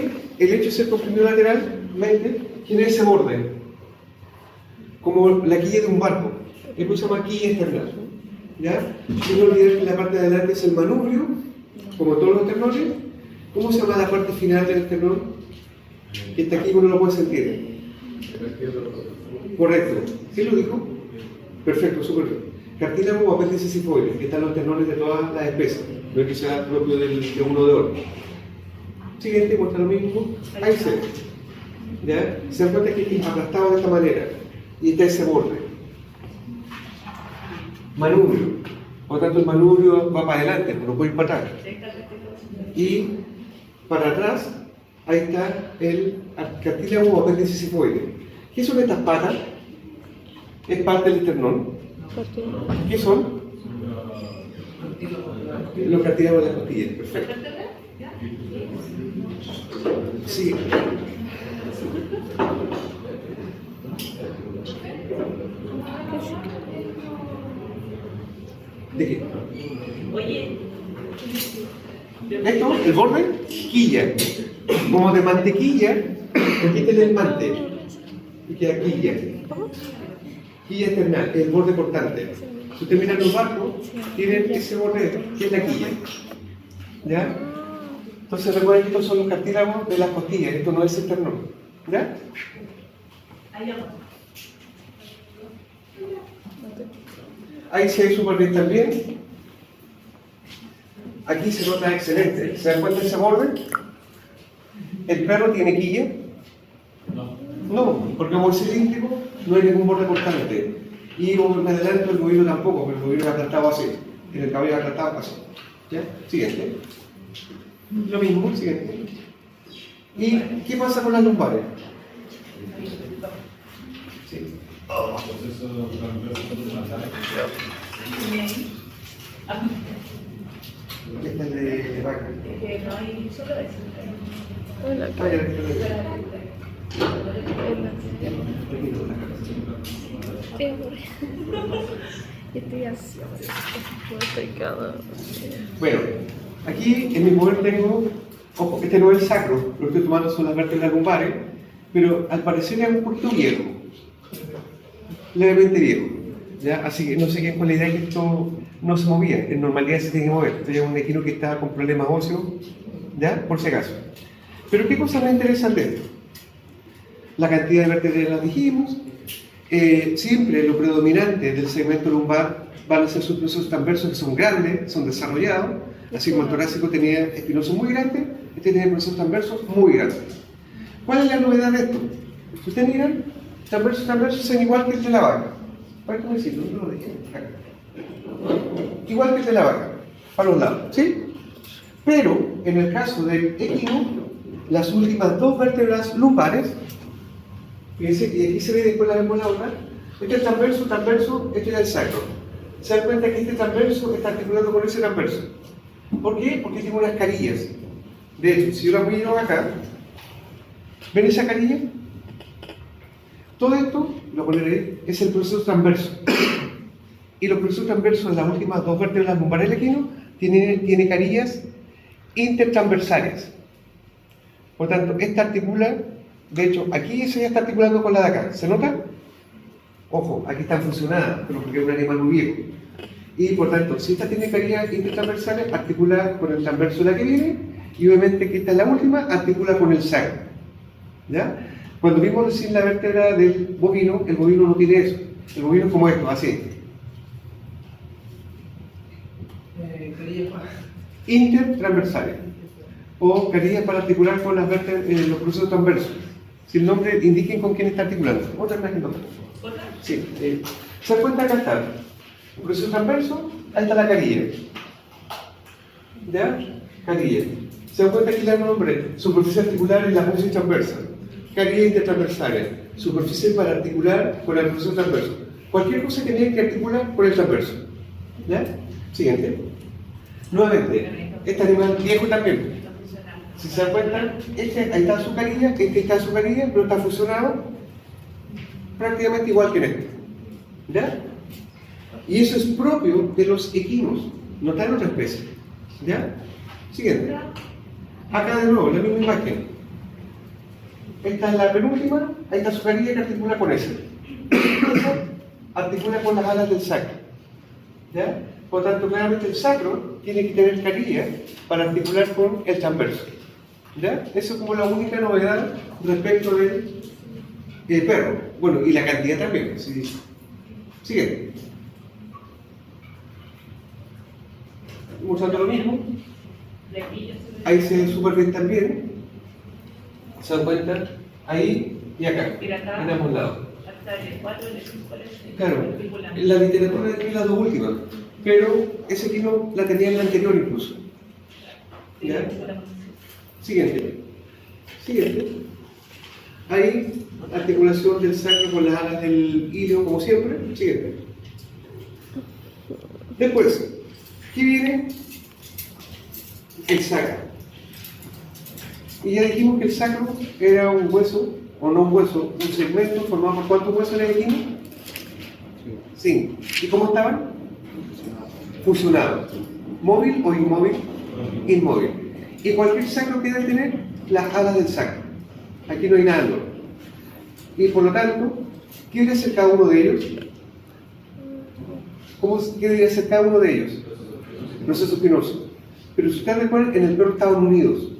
el hecho de ser comprimido lateralmente genera ese borde? Como la quilla de un barco. Esto se llama quilla externa. ¿Ya? Y no olvidar que la parte de adelante es el manubrio, como todos los esternones. ¿Cómo se llama la parte final del esternón? Que está aquí, uno lo puede sentir. Correcto. ¿Sí lo dijo? Perfecto, súper bien. Cartílago o apéndice cifoide, que están los esternones de todas las especies. No es que sea propio de uno de oro. Siguiente, muestra lo mismo. Ahí se ve. ¿Ya? Se dan cuenta que es aplastado de esta manera. Y está ese borde. Manubrio. Por lo tanto, el manubrio va para adelante, no puede ir para atrás. Y para atrás, ahí está el cartílago o apéndice cifoide. ¿Qué son estas patas? Es parte del esternón. ¿Qué son? Los cartílagos de las costillas. Perfecto. Sí. ¿De qué? Oye, Esto, el borde, quilla. Como de mantequilla, aquí tiene el mante. Y queda quilla. Quilla external, el borde cortante. Si usted mira los barcos, tienen ese borde, que es la quilla. ¿Ya? Entonces recuerden que estos son los cartílagos de las costillas, esto no es esternón. ¿Ya? ahí vamos. Ahí se ve súper bien también. Aquí se nota excelente. ¿Se dan cuenta de ese borde? ¿El perro tiene quilla? No, porque como es cilíndrico, no hay ningún borde cortante. Y me adelanto, el bovino tampoco, pero el bovino es aplastado así. En el caballo es aplastado así. ¿Ya? Siguiente. Lo mismo, siguiente. ¿Y qué pasa con las lumbares? Sí. Esta es de vaca. Que no hay solo eso. Hola, Ah, Estoy así. Bueno, aquí en mi poder tengo, ojo, este no es el sacro, lo que estoy tomando son las vértebras lumbares, pero al parecer es un poquito viejo, levemente viejo, ¿ya? Así que no sé qué es con la idea que esto no se movía, en normalidad se tiene que mover. Esto ya es un equino que está con problemas óseos, ¿ya? Por si acaso. Pero ¿qué cosa me interesa de esto? La cantidad de vértebras las dijimos. Siempre lo predominante del segmento lumbar van a ser sus procesos transversos que son grandes, son desarrollados, así como el torácico tenía espinosos muy grandes, este tiene procesos transversos muy grandes. ¿Cuál es la novedad de esto? Si ustedes miran, transversos son igual que el de la vaca. ¿Para qué me decirlo? No lo dije. Acá. Igual que el de la vaca, para los lados, ¿sí? Pero en el caso del equino, las últimas dos vértebras lumbares, fíjense, y aquí se ve, después la vemos la otra, este es transverso, este es el sacro. Se dan cuenta que este transverso está articulado con ese transverso. ¿Por qué? Porque tiene unas carillas. De hecho, si yo la miro acá, ¿ven esa carilla? Todo esto, lo poneré, es el proceso transverso. Y los procesos transversos de las últimas dos vértebras lumbares del equino tiene carillas intertransversales. Por tanto, esta articula, de hecho, aquí se ya está articulando con la de acá. ¿Se nota? Ojo, aquí están fusionadas, pero porque es un animal muy viejo. Y por tanto, si esta tiene carillas intertransversales, articula con el transverso de la que viene, y obviamente que esta es la última, articula con el sacro. ¿Ya? Cuando vimos recién la vértebra del bovino, el bovino no tiene eso. El bovino es como esto, así. Intertransversales. o carillas para articular con las los procesos transversos. Si el nombre indiquen con quién está articulando. Otra imagen, doctor. ¿Otra? Sí. ¿Se dan cuenta? Acá está. El proceso transverso, ahí está la carilla. ¿Ya? Carilla. ¿Se dan cuenta que le dan nombre? Superficie articular y la posición transversa. Carilla intertransversaria. Superficie para articular con el proceso transverso. Cualquier cosa que tenga que articular con el transverso. ¿Ya? Siguiente. Nuevamente, este animal viejo también. Si se dan cuenta, ahí está su carilla, está su carilla, pero está fusionado prácticamente igual que en este. ¿Ya? Y eso es propio de los equinos, no está en otra especie. ¿Ya? Siguiente. Acá de nuevo, la misma imagen. Esta es la penúltima, ahí está su carilla que articula con esa. Esa articula con las alas del sacro. ¿Ya? Por lo tanto, claramente el sacro tiene que tener carilla para articular con el transverso. ¿Ya? Eso es como la única novedad respecto del perro. Bueno, y la cantidad también. Sí. Sigue. Mostrando lo mismo. Ahí se ve súper bien también. ¿Se dan cuenta? Ahí y acá. En ambos lados. Claro, la literatura es la dos últimas, pero ese equino la tenía en la anterior incluso. ¿Ya? Siguiente. Siguiente. Ahí, articulación del sacro con las alas del ilio, como siempre. Siguiente. Después, ¿qué viene? El sacro. Y ya dijimos que el sacro era un hueso, o no un hueso, un segmento formado por ¿cuántos huesos le dijimos? 5. ¿Y cómo estaban? Fusionados. ¿Móvil o inmóvil? Inmóvil. Y cualquier sacro que debe tener las alas del sacro. Aquí no hay nada nuevo. Y por lo tanto, ¿qué debería hacer cada uno de ellos? ¿Qué debería hacer cada uno de ellos? Proceso espinoso. Pero si ustedes recuerdan, en el perro estaban unidos.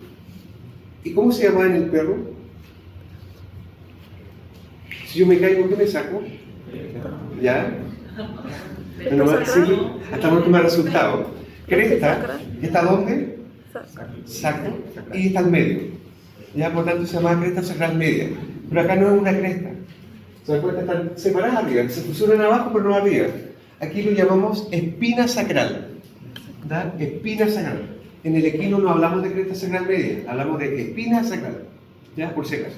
¿Y cómo se llamaba en el perro? Si yo me caigo, ¿qué me saco? ¿Ya? Bueno, sí, hasta el último resultado. Cresta, ¿está dónde? Sacro. Y está al medio. Ya, por tanto, se llama cresta sacral media. Pero acá no es una cresta. Se dan cuenta, están separadas arriba. Se fusionan abajo, pero no arriba. Aquí lo llamamos espina sacral. ¿Da? Espina sacral. En el equino no hablamos de cresta sacral media, hablamos de espina sacral. ¿Ya? Por si acaso.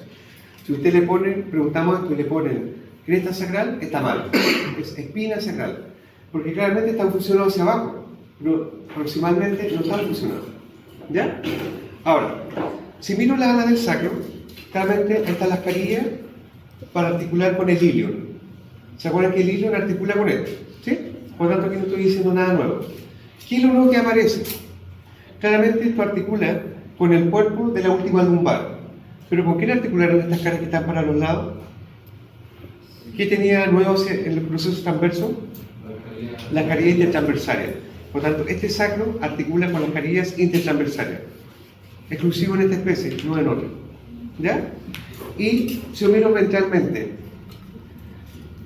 Si usted le pone, preguntamos esto y le ponen cresta sacral, está mal. Es espina sacral. Porque claramente están fusionados hacia abajo, pero proximalmente no están fusionados. ¿Ya? Ahora, si miro la ala del sacro, claramente ahí están las carillas para articular con el ilion. ¿Se acuerdan que el ilion articula con él? ¿Sí? Por lo tanto, aquí no estoy diciendo nada nuevo. ¿Qué es lo nuevo que aparece? Claramente esto articula con el cuerpo de la última lumbar. ¿Pero con quién articularon estas caras que están para los lados? ¿Qué tenía nuevo en el proceso transverso? Las carillas intertransversarias. Por lo tanto, este sacro articula con las carillas intertransversarias. Exclusivo en esta especie, no en otra. ¿Ya? Y si yo miro ventralmente,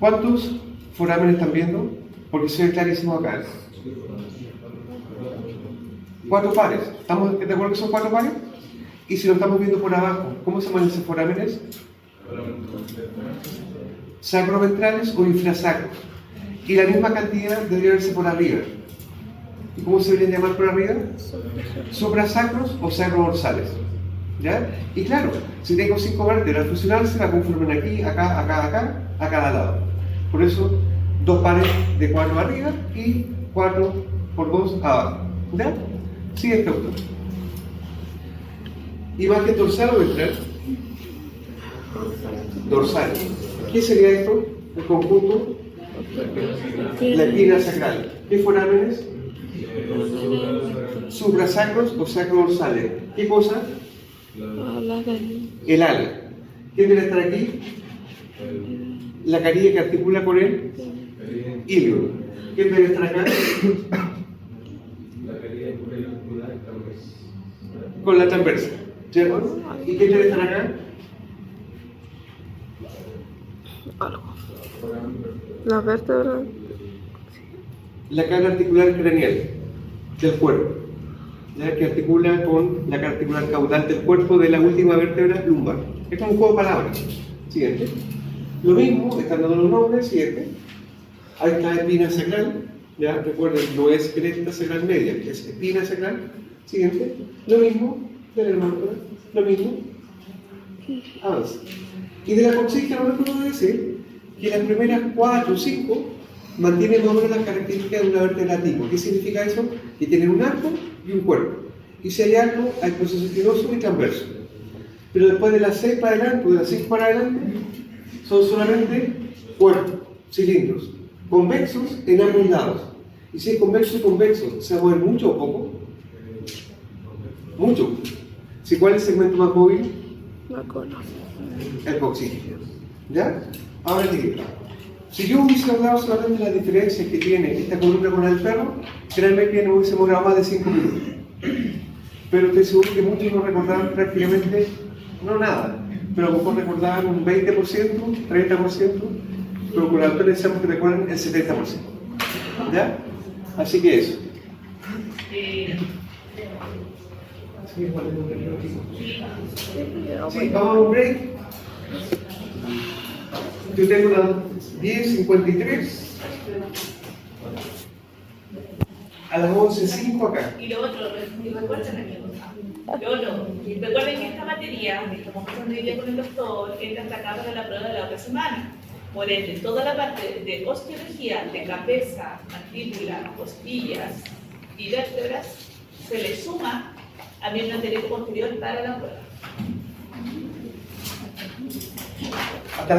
¿cuántos forámenes están viendo? Porque se ve clarísimo acá. 4 pares. ¿Estamos de acuerdo que son 4 pares? Y si lo estamos viendo por abajo, ¿cómo se llaman esos forámenes? Sacroventrales o infrasacros. Y la misma cantidad debería verse por arriba. ¿Y cómo se deberían llamar por arriba? Suprasacros o sacrodorsales. ¿Ya? Y claro, si tengo 5 vértebras, al fusionarse la conforman aquí, acá, acá, acá, a cada lado. Por eso, 2 pares de 4 arriba y 4 por 2 abajo. ¿Ya? Siguiente autor. Imagen dorsal o ventral. Dorsal. ¿Qué sería esto? El conjunto. La espina sacral. ¿Qué forámenes? Suprasacros o sacrodorsales. ¿Qué cosa? El ala. ¿Quién debe estar aquí? La carilla que articula con el ilio. ¿Quién debe estar acá? Con la transversa. ¿Cierto? ¿Y quién debe estar acá? Algo. La vértebra. La cara articular craneal del cuerpo. ¿ya? Que articula con la cara articular caudal del cuerpo de la última vértebra lumbar. Esto es un juego de palabras. Siguiente. Lo mismo, están dando los nombres. Siguiente. Ahí está espina sacral. Ya, recuerden, no es cresta sacral media, es espina sacral. Siguiente. Lo mismo de la hermana. Lo mismo. Avanza. Y de la coxígena lo que puedo decir que las primeras 4 o 5 mantienen más o menos las características de una vértebra tipo. ¿Qué significa eso? Que tienen un arco y un cuerpo. Y si hay arco, hay proceso espinoso y transverso. Pero después de las 6 para adelante, o de las 5 para adelante, son solamente cuerpos, cilindros, convexos en ambos lados. Y si es convexo y convexo, ¿se va a mover mucho o poco? Mucho. Si, ¿cuál es el segmento más móvil? La cola. El coxígeno. ¿Ya? Ahora siguiente. Si yo hubiese hablado solamente de las diferencias que tiene esta columna con el perro, créanme que no hubiésemos grabado más de 5 minutos. Pero estoy seguro que muchos no recordaban prácticamente, no nada, pero a lo mejor recordaban un 20%, 30%, pero con el alto necesitamos que recuerden el 70%. ¿Ya? Así que eso. Sí, vamos a un break. Yo tengo las 10:53. A las 11:05 acá. Y lo otro, recuerden aquí, lo otro, recuerden que esta materia, que estamos pasando hoy día con el doctor, entra hasta acá para la prueba de la otra semana. Por ende, toda la parte de osteología, de cabeza, mandíbula, costillas y vértebras, se le suma a mi anterior posterior para la prueba.